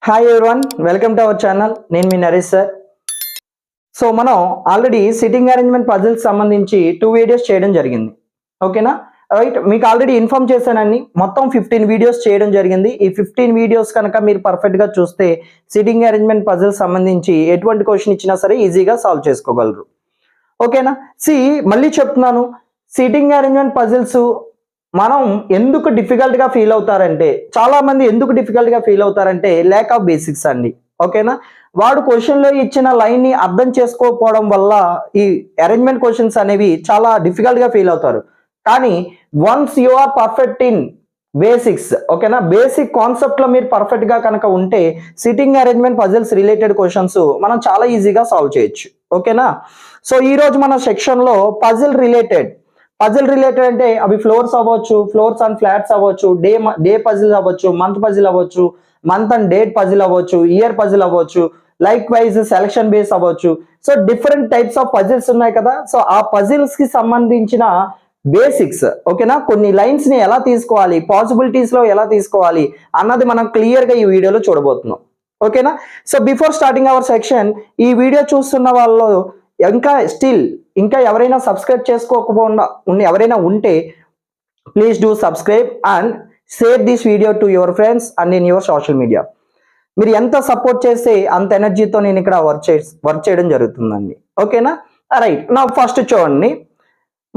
Hi everyone, welcome to our channel. నేను మీ Naresh sir. So మనం already sitting arrangement puzzles సంబంధించి 2 videos చేయడం జరిగింది. ఓకేనా? రైట్, మీకు ఆల్రెడీ ఇన్ఫార్మ్ చేశానండి. మొత్తం 15 వీడియోస్ చేయడం జరిగింది. ఈ 15 వీడియోస్ కనుక మీరు పర్ఫెక్ట్గా చూస్తే సిట్టింగ్ అరేంజ్మెంట్ పజిల్స్ సంబంధించి ఎటువంటి క్వశ్చన్ ఇచ్చినా సరే ఈజీగా సాల్వ్ చేసుకోగలరు. ఓకేనా? మళ్ళీ చెప్తున్నాను, సిట్టింగ్ అరేంజ్మెంట్ పజిల్స్ మనం ఎందుకు డిఫికల్ట్ గా ఫీల్ అవుతారంటే, చాలా మంది ఎందుకు డిఫికల్ట్ గా ఫీల్ అవుతారంటే ల్యాక్ ఆఫ్ బేసిక్స్ అండి. ఓకేనా? వాడు క్వశ్చన్ లో ఇచ్చిన లైన్ ని అర్థం చేసుకోకపోవడం వల్ల ఈ అరేంజ్మెంట్ క్వశ్చన్స్ అనేవి చాలా డిఫికల్ట్ గా ఫీల్ అవుతారు. కానీ once you are perfect in basics, ఓకేనా, బేసిక్ కాన్సెప్ట్ లో మీరు పర్ఫెక్ట్ గా కనుక ఉంటే sitting arrangement puzzles related questions మనం చాలా ఈజీగా సాల్వ్ చేయొచ్చు. ఓకేనా? సో ఈ రోజు మన సెక్షన్ లో పజిల్ రిలేటెడ్ అంటే అవి ఫ్లోర్స్ అవ్వచ్చు, ఫ్లోర్స్ అండ్ ఫ్లాట్స్ అవ్వచ్చు, డే పజిల్ అవ్వచ్చు, మంత్ పజిల్ అవ్వచ్చు, మంత్ అండ్ డేట్ పజిల్ అవ్వచ్చు, ఇయర్ పజిల్ అవ్వచ్చు, లైక్ వైజ్ సెలక్షన్ బేస్ అవ్వచ్చు. So different types of puzzles ఉన్నాయి కదా. సో ఆ పజిల్స్ కి సంబంధించిన బేసిక్స్, ఓకేనా, కొన్ని లైన్స్ ని ఎలా తీసుకోవాలి, పాసిబిలిటీస్ లో ఎలా తీసుకోవాలి అన్నది మనం క్లియర్ గా ఈ వీడియోలో చూడబోతున్నాం. ఓకేనా? So before starting hour section, ఈ వీడియో చూస్తున్న వాళ్ళు ఇంకా ఎవరైనా సబ్స్క్రైబ్ చేసుకోకపోకుండా ఎవరైనా ఉంటే please do subscribe and share this video to your friends and in your social media. మీరు ఎంత సపోర్ట్ చేస్తే అంత ఎనర్జీతో నేను ఇక్కడ వర్క్ చేయడం జరుగుతుందండి. ఓకేనా? రైట్, నా ఫస్ట్ చూడండి,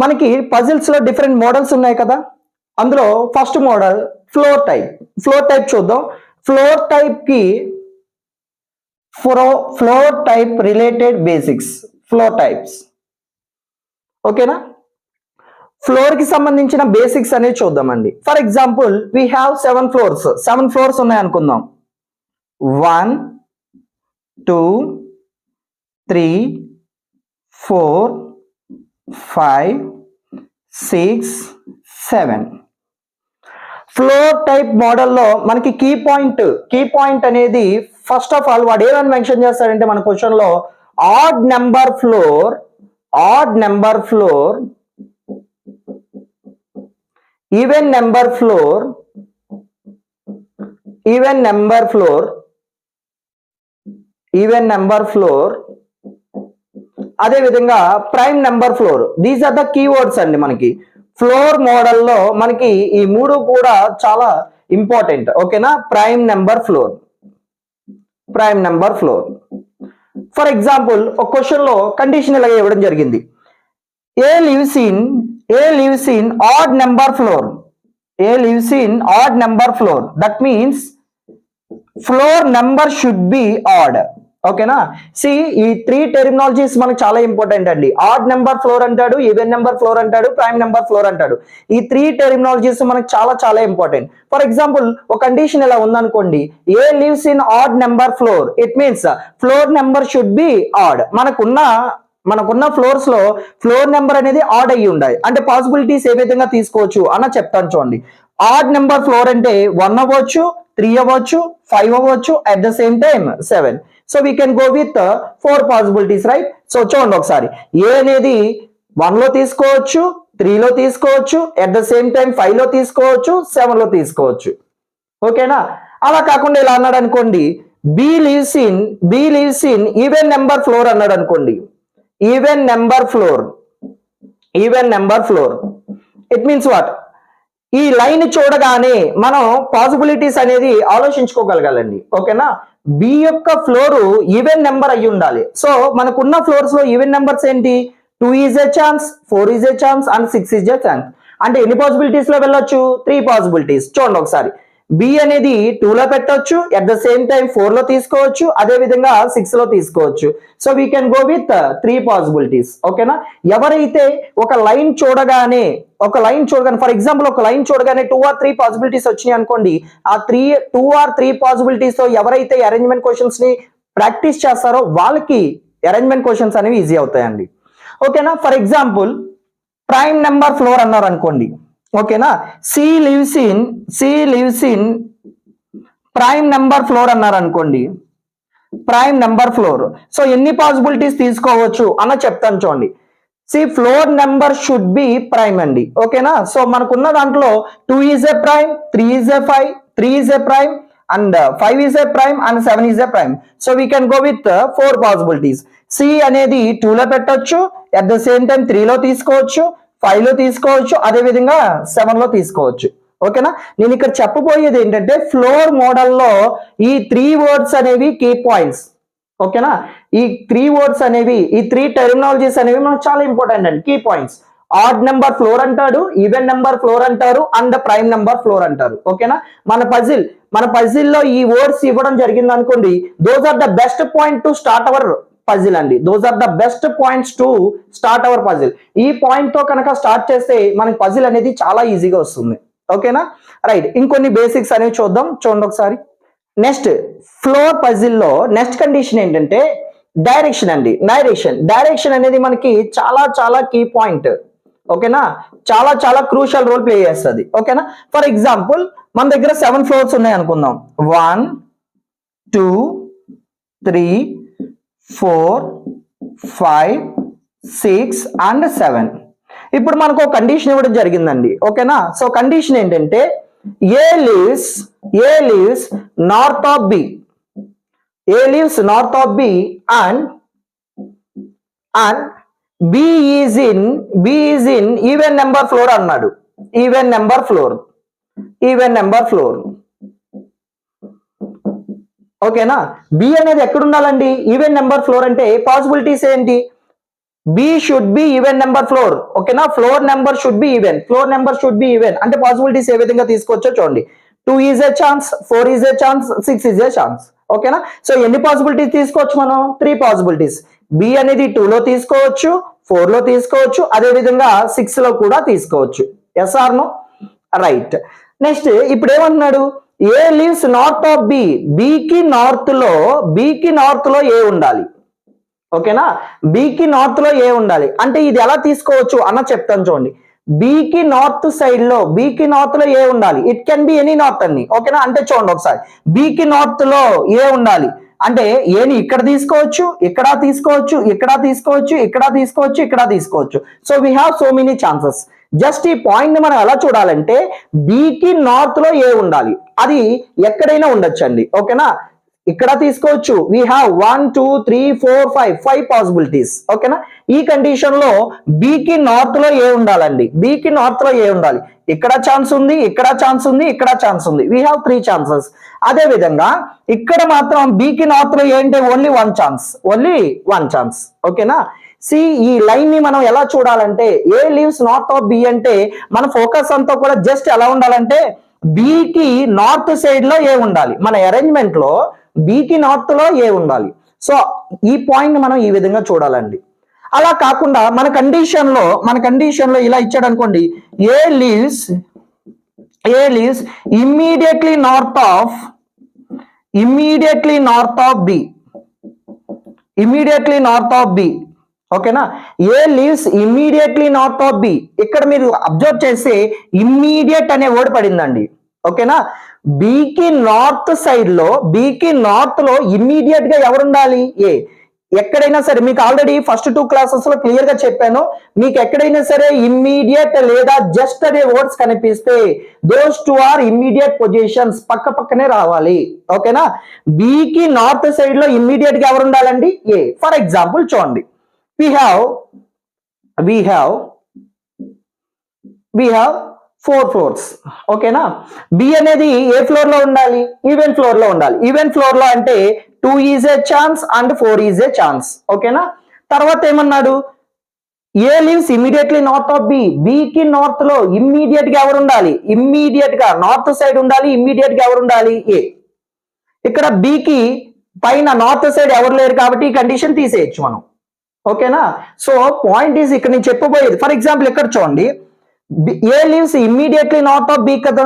మనకి పజిల్స్ లో డిఫరెంట్ మోడల్స్ ఉన్నాయి కదా. అందులో ఫస్ట్ మోడల్ ఫ్లోర్ టైప్ చూద్దాం. Floor type related basics, floor types. ఓకేనా? ఫ్లోర్ కి సంబంధించిన బేసిక్స్ అనేది చూద్దామండి. For example we have 7 floors ఉన్నాయి అనుకుందాం. 1 2 3 4 5 6 7. ఫ్లోర్ టైప్ మోడల్లో మనకి కీ పాయింట్ అనేది ఫస్ట్ ఆఫ్ ఆల్ వాడు ఏమని మెన్షన్ చేస్తాడంటే మన క్వశ్చన్ లో odd number floor, even number floor, అదే విధంగా prime number floor. These are the keywords అండి. మనకి ఫ్లోర్ మోడల్లో మనకి ఈ మూడు కూడా చాలా ఇంపార్టెంట్. ఓకేనా? Prime number floor. For example ఒక క్వశ్చన్ లో కండిషన్ ఇలాగ ఇవ్వడం జరిగింది. A lives in odd number floor. That means floor number should be odd. ఓకేనా? ఈ 3 టెర్మినాలజీస్ మనకు చాలా ఇంపార్టెంట్ అండి. ఆడ్ నెంబర్ ఫ్లోర్ అంటాడు, ఈవెన్ నెంబర్ ఫ్లోర్ అంటాడు, ప్రైమ్ నెంబర్ ఫ్లోర్ అంటాడు. ఈ 3 టెర్మినాలజీస్ మనకు చాలా చాలా ఇంపార్టెంట్. ఫర్ ఎగ్జాంపుల్ ఒక కండిషన్ ఇలా ఉందనుకోండి, A lives in odd number floor, it means floor number should be odd. మనకున్న ఫ్లోర్స్ లో ఫ్లోర్ నెంబర్ అనేది ఆడ్ అయ్యి ఉండాలి. అంటే పాసిబిలిటీస్ ఏ విధంగా తీసుకోవచ్చు అన్న చెప్తాను చూడండి. ఆడ్ నెంబర్ ఫ్లోర్ అంటే 1 అవ్వచ్చు, 3 అవ్వచ్చు, 5 అవ్వచ్చు, at the same time 7. So we can go with 4 possibilities, right? So చూడండి ఒకసారి, ఏ అనేది 1 లో తీసుకోవచ్చు, 3 లో తీసుకోవచ్చు, అట్ ద సేమ్ టైం 5 లో తీసుకోవచ్చు, 7 లో తీసుకోవచ్చు. ఓకేనా? అలా కాకుండా ఇలా అన్నాడు అనుకోండి, B lives in even number floor అన్నాడు అనుకోండి. Even number floor, it means what? ఈ లైన్ చూడగానే మనం పాసిబిలిటీస్ అనేది ఆలోచించుకోగలగాలండి. ఓకేనా? బి యొక్క ఫ్లోర్ ఈవెన్ నెంబర్ అయ్యి ఉండాలి. సో మనకున్న ఫ్లోర్స్ లో ఈవెన్ నెంబర్స్ ఏంటి? 2 is a chance, 4 is a chance and 6 is a chance. అంటే ఎన్ని పాసిబిలిటీస్ లో వెళ్ళొచ్చు? 3 పాసిబిలిటీస్. చూడండి ఒకసారి, బి అనేది 2 లో పెట్టొచ్చు, అట్ ద సేమ్ టైం 4 లో తీసుకోవచ్చు, అదే విధంగా 6 లో తీసుకోవచ్చు. So we can go with 3 possibilities. ఓకేనా? ఎవరైతే ఒక లైన్ చూడగానే ఫర్ ఎగ్జాంపుల్ ఒక లైన్ చూడగానే 2 or 3 పాసిబిలిటీస్ వచ్చినాయి అనుకోండి, ఆ 2 or 3 పాసిబిలిటీస్ తో ఎవరైతే అరేంజ్మెంట్ క్వశ్చన్స్ ని ప్రాక్టీస్ చేస్తారో వాళ్ళకి అరేంజ్మెంట్ క్వశ్చన్స్ అనేవి ఈజీ అవుతాయండి. ఓకేనా? For example prime number floor అన్నారు అనుకోండి. ఓకేనా? C lives in prime number floor అన్నారు అనుకోండి. ప్రైమ్ నెంబర్ ఫ్లోర్, సో ఎన్ని పాసిబిలిటీస్ తీసుకోవచ్చు అన్న చెప్తాను చూడండి. Floor number should be prime అండి. ఓకేనా? సో మనకున్న దాంట్లో 2 is a prime, 3 is a 5, 3 is a prime and 5 is a prime and 7 is a prime. So we can go with 4 possibilities. C అనేది 2 లో పెట్టొచ్చు, at the same time 3 లో తీసుకోవచ్చు, 5 లో తీసుకోవచ్చు, అదే విధంగా 7 లో తీసుకోవచ్చు. ఓకేనా? నేను ఇక్కడ చెప్పబోయేది ఏంటంటే ఫ్లోర్ మోడల్లో ఈ 3 వర్డ్స్ అనేవి కీ పాయింట్స్. ఓకేనా? ఈ 3 వర్డ్స్ అనేవి, ఈ 3 టెర్మినాలజీస్ అనేవి మనకు చాలా ఇంపార్టెంట్ అండి, key points. Odd number floor అంటారు, ఈవెన్ నెంబర్ ఫ్లోర్ అంటారు, అండ్ ప్రైమ్ నెంబర్ ఫ్లోర్ అంటారు. ఓకేనా? మన పజిల్లో ఈ వర్డ్స్ ఇవ్వడం జరిగింది అనుకోండి, those are the best point to start our puzzle అండి. Those are the best points to start our puzzle. ఈ పాయింట్ తో కనుక స్టార్ట్ చేస్తే మనకి పజిల్ అనేది చాలా ఈజీగా వస్తుంది. ఓకేనా? రైట్, ఇంకొన్ని బేసిక్స్ అనేవి చూడండి ఒకసారి. నెక్స్ట్ ఫ్లోర్ పజిల్లో నెక్స్ట్ కండిషన్ ఏంటంటే డైరెక్షన్ అండి. డైరెక్షన్ అనేది మనకి చాలా కీ పాయింట్. ఓకేనా? చాలా క్రూషియల్ రోల్ ప్లే చేస్తుంది. ఓకేనా? ఫర్ ఎగ్జాంపుల్ మన దగ్గర 7 ఫ్లోర్స్ ఉన్నాయి అనుకుందాం. 1 2 3 4 5 6 and 7. ఇప్పుడు మనకు ఒక కండిషన్ ఇవ్వడం జరిగిందండి. ఓకేనా? సో కండిషన్ ఏంటంటే A leaves north of B, and B is in even number floor అన్నాడు. Even number floor. ఓకేనా? బి అనేది ఎక్కడ ఉండాలండి? Even number floor. అంటే పాసిబిలిటీస్ ఏంటి? B should be even number floor. ఓకేనా? Floor number should be even. అంటే possibilities ఏ విధంగా తీసుకోవచ్చో చూడండి. 2 is a chance, 4 is a chance, 6 is a chance. ఓకేనా? సో ఎన్ని పాసిబిలిటీస్ తీసుకోవచ్చు మనం? 3 పాసిబిలిటీస్. బి అనేది 2 లో తీసుకోవచ్చు, 4 లో తీసుకోవచ్చు, అదే విధంగా 6 లో కూడా తీసుకోవచ్చు. Yes or no? Right. Next ఇప్పుడు ఏమంటున్నాడు? A leaves north of B, బికి నార్త్ లో ఏ ఉండాలి. ఓకేనా? బికి నార్త్ లో ఏ ఉండాలి అంటే ఇది ఎలా తీసుకోవచ్చు అన్న చెప్తాను చూడండి. బికి నార్త్ లో ఏ ఉండాలి. It can be any north అండి. ఓకేనా? అంటే చూడండి ఒకసారి, బికి నార్త్ లో ఏ ఉండాలి అంటే ఏని ఇక్కడ తీసుకోవచ్చు, ఇక్కడ తీసుకోవచ్చు. So we have so many chances. Just ఈ పాయింట్ ని మనం ఎలా చూడాలంటే బికి నార్త్ లో ఏ ఉండాలి, అది ఎక్కడైనా ఉండొచ్చు అండి. ఓకేనా? ఇక్కడ తీసుకోవచ్చు. We have 1 2 3 4 5 possibilities. ఓకేనా? ఈ కండిషన్ లో బికి నార్త్ లో ఏ ఉండాలండి. ఇక్కడ ఛాన్స్ ఉంది, ఇక్కడ ఛాన్స్ ఉంది. We have 3 chances. అదే విధంగా ఇక్కడ మాత్రం బికి నార్త్ లో ఏంటి? Only 1 chance. ఓకేనా? ఈ లైన్ ని మనం ఎలా చూడాలంటే ఏ లీవ్స్ నార్త్ ఆఫ్ బి అంటే మన ఫోకస్ అంతా కూడా జస్ట్ ఎలా ఉండాలంటే బికి నార్త్ సైడ్ లో ఏ ఉండాలి. మన అరేంజ్మెంట్ లో బికి నార్త్ లో ఏ ఉండాలి. సో ఈ పాయింట్ మనం ఈ విధంగా చూడాలండి. అలా కాకుండా మన కండిషన్ లో ఇలా ఇచ్చాడు అనుకోండి, A leaves immediately north of B. ఓకేనా? A leaves immediately north of B. ఇక్కడ మీరు అబ్జర్వ్ చేస్తే ఇమ్మీడియట్ అనే వర్డ్ పడిందండి. ఓకేనా? బికి నార్త్ లో ఇమ్మీడియట్ గా ఎవరు ఉండాలి? ఏ. ఎక్కడైనా సరే మీకు ఆల్రెడీ ఫస్ట్ 2 క్లాసెస్ లో క్లియర్ గా చెప్పాను. మీకు ఎక్కడైనా సరే ఇమ్మీడియట్ లేదా జస్ట్ అనే వర్డ్స్ కనిపిస్తే దోస్ 2 ఆర్ ఇమ్మీడియట్ పొజిషన్స్, పక్కనే రావాలి. ఓకేనా? బికి నార్త్ సైడ్ లో ఇమ్మీడియట్ గా ఎవరు ఉండాలండి? ఏ. ఫర్ ఎగ్జాంపుల్ చూడండి, we have 4 ఫ్లోర్స్. ఓకేనా? బి అనేది ఏ ఫ్లోర్ లో ఉండాలి? ఈవెన్ ఫ్లోర్ లో అంటే 2 is a chance and 4 is a chance. ఓకేనా? తర్వాత ఏమన్నాడు? A leaves immediately north of B. బికి నార్త్ లో ఇమ్మీడియట్ గా ఎవరు ఉండాలి? నార్త్ సైడ్ ఉండాలి. ఇమ్మీడియట్ గా ఎవరు ఉండాలి? ఏ. ఇక్కడ బికి పైన నార్త్ సైడ్ ఎవరు లేరు కాబట్టి ఈ కండిషన్ తీసేయచ్చు మనం. ఓకేనా? సో పాయింట్ ఈజ్ ఇక్కడ నేను చెప్పబోయేది. ఫర్ ఎగ్జాంపుల్ ఇక్కడ చూడండి, A leaves immediately north of B కదా.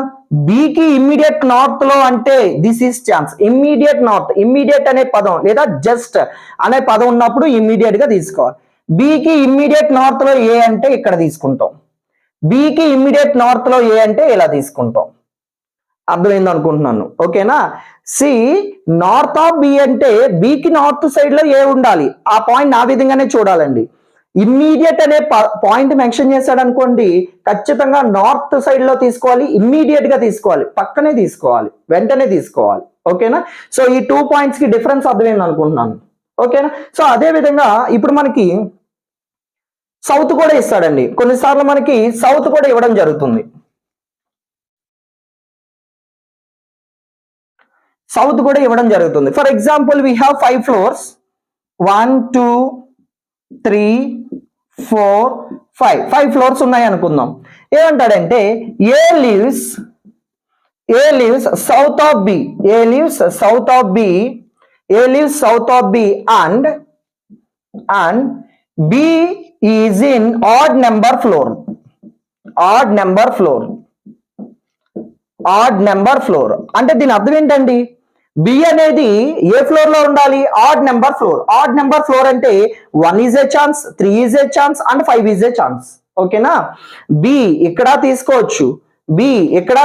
బికి ఇమ్మీడియట్ నార్త్ లో అంటే దిస్ ఈస్ ఛాన్స్. ఇమ్మీడియట్ అనే పదం లేదా జస్ట్ అనే పదం ఉన్నప్పుడు ఇమ్మీడియట్ గా తీసుకోవాలి. బికి ఇమ్మీడియట్ నార్త్ లో ఏ అంటే ఇక్కడ తీసుకుంటాం. బికి ఇమ్మీడియట్ నార్త్ లో ఏ అంటే ఇలా తీసుకుంటాం. అర్థమైంది అనుకుంటున్నాను. ఓకేనా? సి నార్త్ ఆఫ్ బి అంటే బికి నార్త్ సైడ్ లో ఏ ఉండాలి. ఆ పాయింట్ ఆ విధంగానే చూడాలండి. ఇమ్మీడియట్ అనే పాయింట్ మెన్షన్ చేశాడు అనుకోండి, ఖచ్చితంగా నార్త్ సైడ్ లో తీసుకోవాలి, ఇమ్మీడియట్ గా తీసుకోవాలి, పక్కనే తీసుకోవాలి, వెంటనే తీసుకోవాలి. ఓకేనా. సో ఈ 2 points కి డిఫరెన్స్ అర్థమైంది అనుకుంటున్నాను. ఓకేనా. సో అదే విధంగా ఇప్పుడు మనకి సౌత్ కూడా ఇస్తాడండి, కొన్నిసార్లు మనకి సౌత్ కూడా ఇవ్వడం జరుగుతుంది. సౌత్ కూడా ఇవ్వడం జరుగుతుంది. For example we have 5 floors, 1 2 3 4 5 floors ఉన్నాయి అనుకుందాం. ఏమంటాడంటే A lives south of B, A lives south of B and B is in odd number floor. అంటే దీని అర్థం ఏంటండి, బి అనేది ఏ ఫ్లోర్ లో ఉండాలి, ఆడ్ నెంబర్ ఫ్లోర్ అంటే 1 is a chance, 3 is a chance and 5 is a chance. ఓకేనా. B ఇక్కడ తీసుకోవచ్చు, బి ఇక్కడ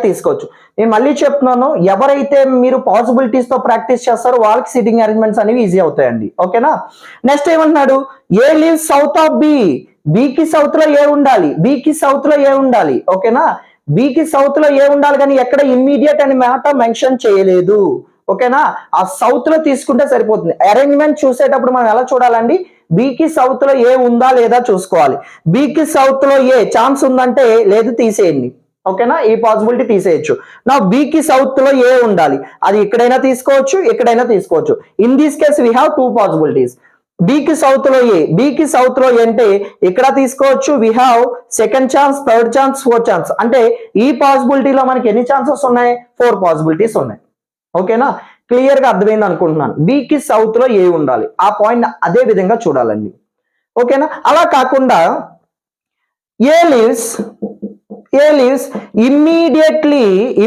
తీసుకోవచ్చు. నేను మళ్ళీ చెప్తున్నాను, ఎవరైతే మీరు పాసిబిలిటీస్ తో ప్రాక్టీస్ చేస్తారో వాళ్ళకి సిట్టింగ్ అరేంజ్మెంట్స్ అనేవి ఈజీ అవుతాయండి. ఓకేనా. నెక్స్ట్ ఏమంటున్నాడు, A lives south of B, బికి సౌత్ లో ఏ ఉండాలి. ఓకేనా. బికి సౌత్ లో ఏ ఉండాలి కానీ ఎక్కడ ఇమ్మీడియట్ అని మాట మెన్షన్ చేయలేదు. ఓకేనా. ఆ సౌత్ లో తీసుకుంటే సరిపోతుంది. అరేంజ్మెంట్ చూసేటప్పుడు మనం ఎలా చూడాలండి, బికి సౌత్ లో ఏ ఉందా లేదా చూసుకోవాలి. బికి సౌత్ లో ఏ ఛాన్స్ ఉందంటే లేదు తీసేయండి. ఓకేనా. ఈ పాసిబిలిటీ తీసేయచ్చు. నా బికి సౌత్ లో ఏ ఉండాలి, అది ఎక్కడైనా తీసుకోవచ్చు. In this case we have 2 possibilities. బికి సౌత్ లో ఏ అంటే ఇక్కడ తీసుకోవచ్చు. We have second chance, third chance, fourth chance. అంటే ఈ పాసిబిలిటీలో మనకి ఎన్ని ఛాన్సెస్ ఉన్నాయి, 4 possibilities ఉన్నాయి. ఓకేనా. క్లియర్ గా అర్థమైంది అనుకుంటున్నాను. బికి సౌత్ లో ఏ ఉండాలి, ఆ పాయింట్ అదే విధంగా చూడాలండి. ఓకేనా. అలా కాకుండా A lives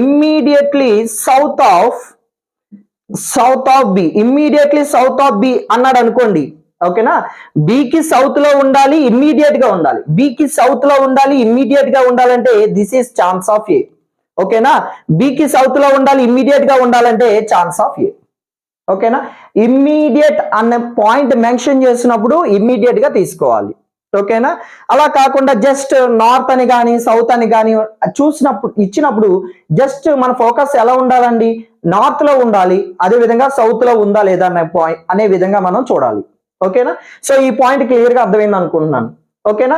immediately south of B అన్నాడు అనుకోండి. ఓకేనా. బికి సౌత్ లో ఉండాలి, ఇమ్మీడియట్ గా ఉండాలంటే దిస్ ఈస్ ఛాన్స్ ఆఫ్ ఏ. ఓకేనా. బికి సౌత్ లో ఉండాలి, ఇమ్మీడియట్ గా ఉండాలంటే ఛాన్స్ ఆఫ్ ఏ. ఓకేనా. ఇమ్మీడియట్ అనే పాయింట్ మెన్షన్ చేసినప్పుడు ఇమ్మీడియట్ గా తీసుకోవాలి. ఓకేనా. అలా కాకుండా జస్ట్ నార్త్ అని కానీ సౌత్ అని కానీ ఇచ్చినప్పుడు జస్ట్ మన ఫోకస్ ఎలా ఉండాలండి, నార్త్ లో ఉండాలి, అదే విధంగా సౌత్ లో ఉందా లేదా అనే విధంగా మనం చూడాలి. ఓకేనా. సో ఈ పాయింట్ క్లియర్ గా అర్థమైంది అనుకుంటున్నాను. ఓకేనా.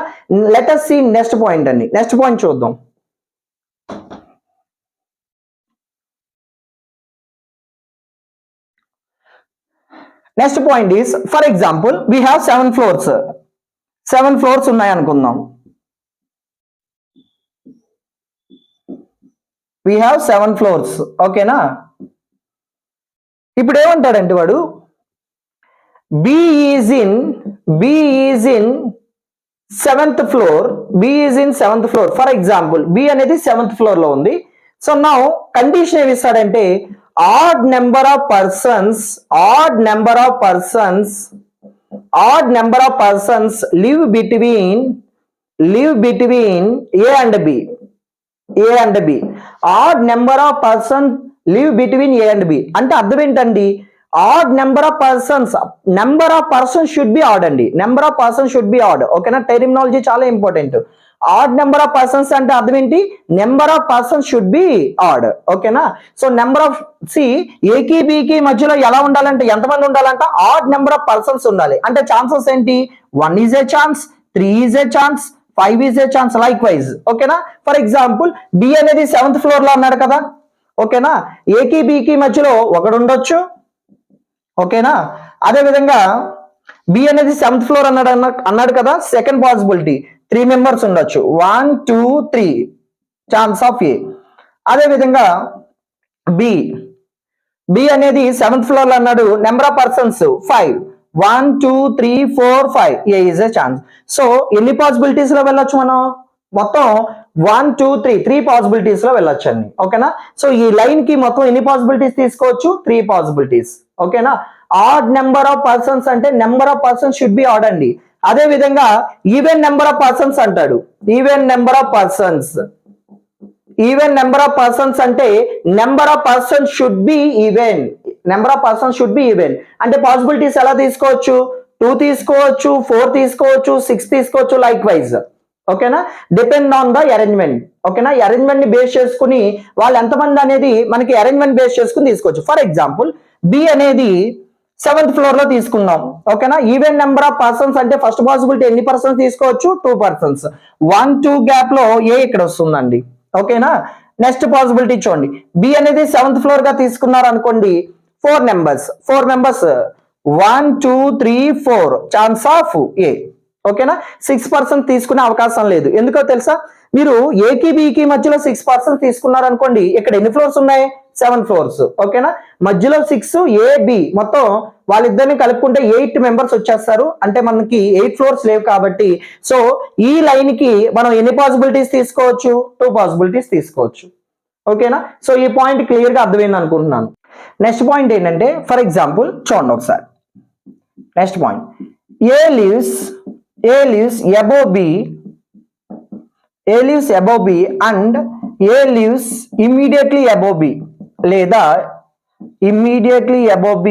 Let us see next point అండి. నెక్స్ట్ పాయింట్ చూద్దాం. Next point is, for example we have 7 floors. 7 floors ఉన్నాయి అనుకుందాం. We have 7 floors. ఓకేనా. ఇప్పుడు ఏమంటాడంటే వాడు B is in 7th floor. For example B అనేది 7th floor లో ఉంది. సో నౌ కండిషన్ ఏమి ఇస్తాడంటే odd number of persons live between A and B. Odd number of persons live between A and B అంటే అర్థం ఏంటండి, odd number of persons should be odd అండి. ఓకేనా. Terminology చాలా important. Odd number of persons అంటే అర్థం ఏంటి, number of persons should be odd. ఓకేనా. సో నెంబర్ ఆఫ్ ఏకి బికి మధ్యలో ఎలా ఉండాలంటే ఎంతమంది ఉండాలంట, ఆడ్ నెంబర్ ఆఫ్ పర్సన్స్ ఉండాలి. అంటే ఛాన్సెస్ ఏంటి, 1 is a chance, 3 is a chance, 5 is a chance, like wise. ఓకేనా. ఫర్ ఎగ్జాంపుల్ బి అనేది 7th floor లో అన్నాడు కదా. ఓకేనా. ఏకి బికి మధ్యలో ఒకడు ఉండొచ్చు. ఓకేనా. అదే విధంగా బి అనేది 7th floor అన్నాడు కదా. సెకండ్ పాసిబిలిటీ 3 members ఉండొచ్చు. 1 2 3 ఛాన్స్ ఆఫ్ ఏ. అదే విధంగా బి అనేది 7th floor లో అన్నాడు, number of persons 5, 1 2 3 4 5, A is a chance. So ఎన్ని పాసిబిలిటీస్ లో వెళ్ళొచ్చు మనం, మొత్తం 1 2 3 పాసిబిలిటీస్ లో వెళ్ళొచ్చు అండి. ఓకేనా. సో ఈ లైన్ కి మొత్తం ఎన్ని పాసిబిలిటీస్ తీసుకోవచ్చు, 3 పాసిబిలిటీస్. ఓకేనా. ఆడ్ నెంబర్ ఆఫ్ పర్సన్స్ అంటే number of persons should be odd అండి. అదే విధంగా ఈవెన్ నెంబర్ ఆఫ్ పర్సన్స్ అంటాడు. ఈవెన్ నెంబర్ ఆఫ్ పర్సన్స్ అంటే number of persons should be even. అంటే పాసిబిలిటీస్ ఎలా తీసుకోవచ్చు, 2 తీసుకోవచ్చు, 4 తీసుకోవచ్చు, 6 తీసుకోవచ్చు, లైక్ వైజ్. ఓకేనా, డిపెండ్ ఆన్ ద అరేంజ్మెంట్. ఓకేనా, అరేంజ్మెంట్ ని బేస్ చేసుకుని వాళ్ళు ఎంతమంది అనేది మనకి అరేంజ్మెంట్ బేస్ చేసుకుని తీసుకోవచ్చు. ఫర్ ఎగ్జాంపుల్ బి అనేది 7th ఫ్లోర్ లో తీసుకున్నాం. ఓకేనా, ఈవెన్ నెంబర్ ఆఫ్ పర్సన్స్ అంటే ఫస్ట్ పాసిబిలిటీ ఎన్ని పర్సన్స్ తీసుకోవచ్చు, 2 persons. 1 2 గ్యాప్ లో ఏ ఇక్కడ వస్తుందండి. ఓకేనా, నెక్స్ట్ పాసిబిలిటీ చూడండి, బి అనేది 7th ఫ్లోర్ గా తీసుకున్నారు అనుకోండి, 4 members 1 2 3 4 ఛాన్స్ ఆఫ్ ఏ. ఓకేనా, 6% తీసుకునే అవకాశం లేదు. ఎందుకో తెలుసా, మీరు ఏకి బికి మధ్యలో 6% తీసుకున్నారు అనుకోండి, ఇక్కడ ఎన్ని ఫ్లోర్స్ ఉన్నాయి, 7 floors. ఓకేనా, మధ్యలో 6 ఏ బి మొత్తం వాళ్ళిద్దరిని కలుపుకుంటే 8 members వచ్చేస్తారు. అంటే మనకి 8 floors లేవు కాబట్టి సో ఈ లైన్ కి మనం ఎన్ని పాసిబిలిటీస్ తీసుకోవచ్చు, 2 పాసిబిలిటీస్ తీసుకోవచ్చు. ఓకేనా, సో ఈ పాయింట్ క్లియర్ గా అర్థమైంది అనుకుంటున్నాను. నెక్స్ట్ పాయింట్ ఏంటంటే, ఫర్ ఎగ్జాంపుల్ చూడండి ఒకసారి, next point, A lives above B, A lives above B and A lives immediately above B లేదా immediately above B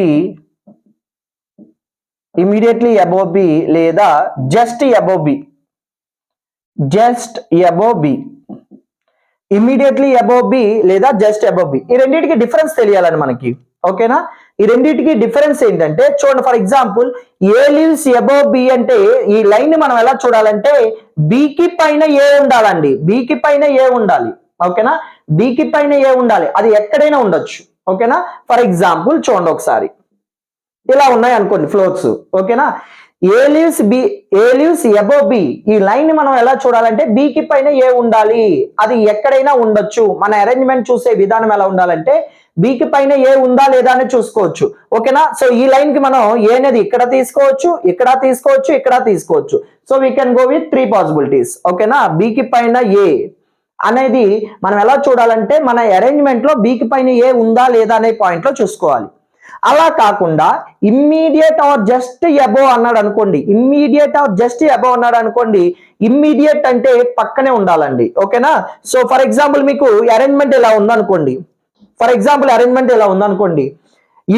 లేదా just above B. Immediately above B లేదా just above B, ఈ రెండింటికి difference తెలియాలని మనకి. ఓకేనా, ఈ రెండింటికి డిఫరెన్స్ ఏంటంటే చూడండి, for example A lives above B అంటే ఈ లైన్ ని మనం ఎలా చూడాలంటే బికి పైన ఏ ఉండాలండి, బికి పైన ఏ ఉండాలి. ఓకేనా, బికి పైన ఏ ఉండాలి, అది ఎక్కడైనా ఉండొచ్చు. ఓకేనా, ఫర్ ఎగ్జాంపుల్ చూడండి ఒకసారి, ఇలా ఉన్నాయి అనుకోండి ఫ్లోర్స్. ఓకేనా, ఏ లివ్స్ అబోవ్ బి, ఈ లైన్ ని మనం ఎలా చూడాలంటే బికి పైన ఏ ఉండాలి, అది ఎక్కడైనా ఉండొచ్చు. మన అరేంజ్మెంట్ చూసే విధానం ఎలా ఉండాలంటే బికి పైన ఏ ఉందా లేదా అని చూసుకోవచ్చు. ఓకేనా, సో ఈ లైన్ కి మనం ఏ అనేది ఇక్కడ తీసుకోవచ్చు, ఇక్కడ తీసుకోవచ్చు, ఇక్కడ తీసుకోవచ్చు. So we can go with 3 possibilities. ఓకేనా, బికి పైన ఏ అనేది మనం ఎలా చూడాలంటే మన అరేంజ్మెంట్ లో బికి పైన ఏ ఉందా లేదా అనే పాయింట్ లో చూసుకోవాలి. అలా కాకుండా ఇమ్మీడియట్ ఆర్ జస్ట్ అబోవ్ అన్నాడు అనుకోండి, ఇమ్మీడియట్ అంటే పక్కనే ఉండాలండి. ఓకేనా, సో ఫర్ ఎగ్జాంపుల్ మీకు అరేంజ్మెంట్ ఇలా ఉందనుకోండి,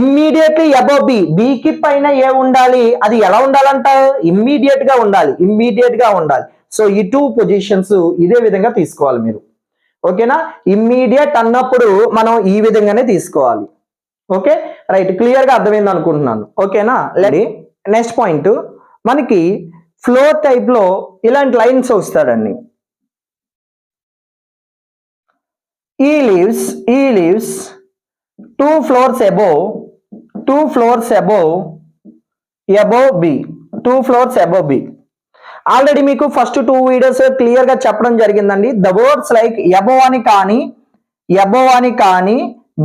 ఇమ్మీడియట్లీ అబోవ్ బి, బికి పైన ఏ ఉండాలి, అది ఎలా ఉండాలంట, ఇమ్మీడియట్ గా ఉండాలి. సో ఈ 2 పొజిషన్స్ ఇదే విధంగా తీసుకోవాలి మీరు. ఓకేనా, ఇమ్మీడియట్ అన్నప్పుడు మనం ఈ విధంగానే తీసుకోవాలి. ఓకే, రైట్, క్లియర్ గా అర్థమైంది అనుకుంటున్నాను. ఓకేనా, నెక్స్ట్ పాయింట్, మనకి ఫ్లోర్ టైప్ లో ఇలాంటి లైన్స్ వస్తాడండి. ఈ leaves 2 floors above B. Already మీకు ఫస్ట్ 2 వీడియోస్ క్లియర్ గా చెప్పడం జరిగిందండి. ద వర్డ్స్ లైక్ అబోవ్ అని కానీ,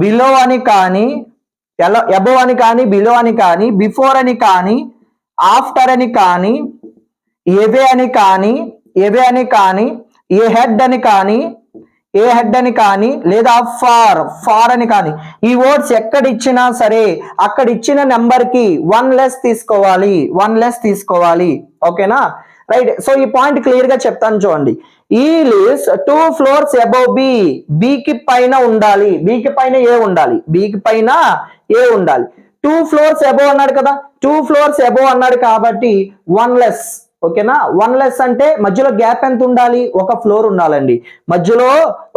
బిలో అని కానీ, అబోవ్ అని కానీ, బిలో అని కానీ, బిఫోర్ అని కానీ, ఆఫ్టర్ అని కానీ, ఏవే అని కానీ, ఏ హెడ్ అని కానీ, లేదా ఫార్ అని కానీ, ఈ వర్డ్స్ ఎక్కడ ఇచ్చినా సరే అక్కడ ఇచ్చిన నెంబర్ కి 1 less తీసుకోవాలి. ఓకేనా, రైట్, సో ఈ పాయింట్ క్లియర్ గా చెప్తాను చూడండి. ఈ లివ్స్ 2 floors above B, బికి పైన ఉండాలి, బికి పైన ఏ ఉండాలి. 2 floors above అన్నాడు కదా, 2 floors above అన్నాడు కాబట్టి 1 less. ఓకేనా, 1 less అంటే మధ్యలో గ్యాప్ ఎంత ఉండాలి, 1 floor ఉండాలండి, మధ్యలో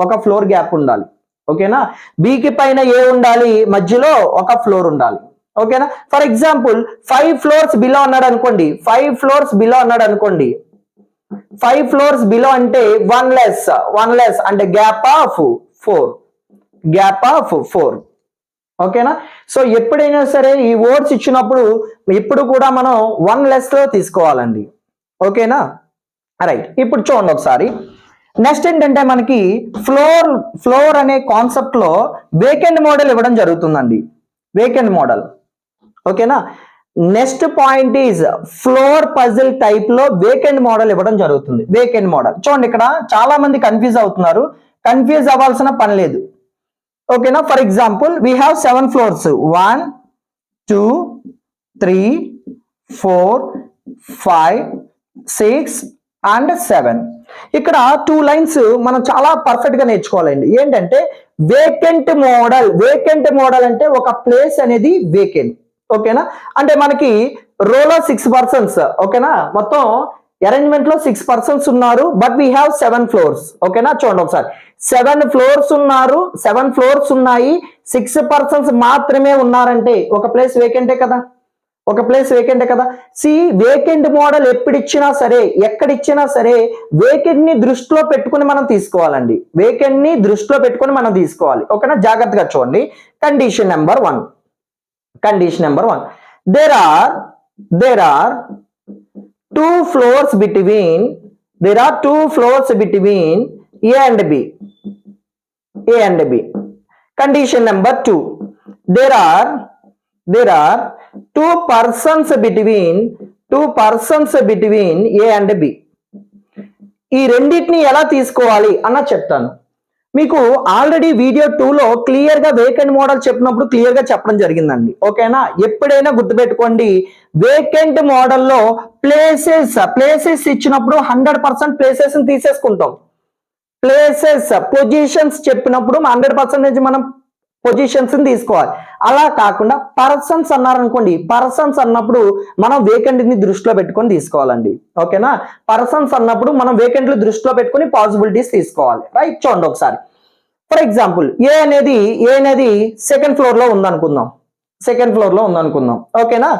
1 floor గ్యాప్ ఉండాలి. ఓకేనా, బికి పైన ఏ ఉండాలి, మధ్యలో 1 floor ఉండాలి. ఓకేనా, ఫర్ ఎగ్జాంపుల్ 5 floors బిలో అన్నాడు అనుకోండి, 5 floors బిలో అంటే 1 less అంటే గ్యాప్ ఆఫ్ 4. ఓకేనా, సో ఎప్పుడైనా సరే ఈ వర్డ్స్ ఇచ్చినప్పుడు ఎప్పుడు కూడా మనం 1 less లో తీసుకోవాలండి. ఓకేనా, రైట్, ఇప్పుడు చూడండి ఒకసారి. నెక్స్ట్ ఏంటంటే మనకి ఫ్లోర్ అనే కాన్సెప్ట్ లో వేకెంట్ మోడల్ ఇవ్వడం జరుగుతుందండి, వేకెంట్ మోడల్. ఓకేనా, next point is floor puzzle type లో వేకెంట్ మోడల్ ఇవ్వడం జరుగుతుంది. వేకెంట్ మోడల్ చూడండి, ఇక్కడ చాలా మంది కన్ఫ్యూజ్ అవుతున్నారు, కన్ఫ్యూజ్ అవ్వాల్సిన పని లేదు. ఓకేనా, for example we have 7 floors, 1 2 3 4 5 6 and 7. ఇక్కడ 2 lines మనం చాలా పర్ఫెక్ట్ గా నేర్చుకోవాలండి. ఏంటంటే వేకెంట్ మోడల్ అంటే ఒక ప్లేస్ అనేది వేకెంట్. ఓకేనా, అంటే మనకి రోలో 6 persons. ఓకేనా, మొత్తం అరేంజ్మెంట్ లో 6 పర్సన్స్ ఉన్నారు, బట్ వీ హ్యావ్ 7 ఫ్లోర్స్. ఓకేనా, చూడండి ఒకసారి. 7 ఫ్లోర్స్ ఉన్నారు, 7 ఫ్లోర్స్ ఉన్నాయి, 6 పర్సన్స్ మాత్రమే ఉన్నారంటే ఒక ప్లేస్ వేకెంటే కదా, ఒక ప్లేస్ వేకెంటే కదా. సి వేకెంట్ మోడల్ ఎప్పుడు ఇచ్చినా సరే, ఎక్కడ ఇచ్చినా సరే, వేకెంట్ ని దృష్టిలో పెట్టుకుని మనం తీసుకోవాలండి. వేకెంట్ ని దృష్టిలో పెట్టుకుని మనం తీసుకోవాలి. ఓకేనా, జాగ్రత్తగా చూడండి. Condition number 1. Condition number 1. there are two floors between A and B. Condition number 2. There are two persons between A and B. ఈ రెండింటిని ఎలా తీసుకోవాలి అన్న చెప్తాను. మీకు ఆల్రెడీ వీడియో 2లో క్లియర్ గా వేకెంట్ మోడల్ చెప్పినప్పుడు క్లియర్ గా చెప్పడం జరిగిందండి. ఓకేనా, ఎప్పుడైనా గుర్తుపెట్టుకోండి, వేకెంట్ మోడల్లో ప్లేసెస్ ఇచ్చినప్పుడు 100% ప్లేసెస్ తీసేసుకుంటాం. పొజిషన్స్ చెప్పినప్పుడు 100% మనం పొజిషన్స్ తీసుకోవాలి. అలా కాకుండా పర్సన్స్ అన్నారనుకోండి, పర్సన్స్ అన్నప్పుడు మనం వేకెంట్ ని దృష్టిలో పెట్టుకొని తీసుకోవాలండి. ఓకేనా, పర్సన్స్ అన్నప్పుడు మనం వేకెంట్ దృష్టిలో పెట్టుకొని పాసిబిలిటీస్ తీసుకోవాలి. రైట్, చూడండి ఒకసారి. ఫర్ ఎగ్జాంపుల్ ఏ అనేది సెకండ్ ఫ్లోర్ లో ఉందనుకుందాం. ఓకేనా,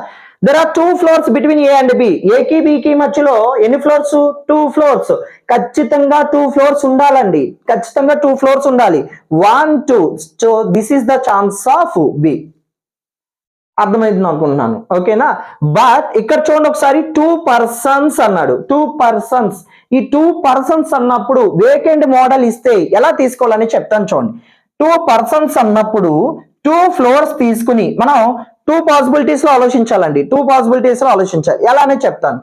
there are two floors between A and B. A కి B కి మధ్యలో ఎన్ని ఫ్లోర్స్? 2 ఫ్లోర్స్. ఖచ్చితంగా 2 ఫ్లోర్స్ ఉండాలండి, ఖచ్చితంగా 2 ఫ్లోర్స్ ఉండాలి. 1 2. So this is the chance of B. అర్థమైంది అనుకుంటున్నాను. ఓకేనా, బట్ ఇక్కడ చూడండి ఒకసారి, 2 పర్సన్స్ అన్నాడు. 2 పర్సన్స్. ఈ 2 పర్సన్స్ అన్నప్పుడు వేకెంట్ మోడల్ ఇస్తే ఎలా తీసుకోవాలని చెప్తాను చూడండి. 2 పర్సన్స్ అన్నప్పుడు 2 ఫ్లోర్స్ తీసుకుని మనం 2 పాసిబిలిటీస్ లో ఆలోచించాలండి. 2 పాసిబిలిటీస్ లో ఆలోచించాలి. ఎలానే చెప్తాను.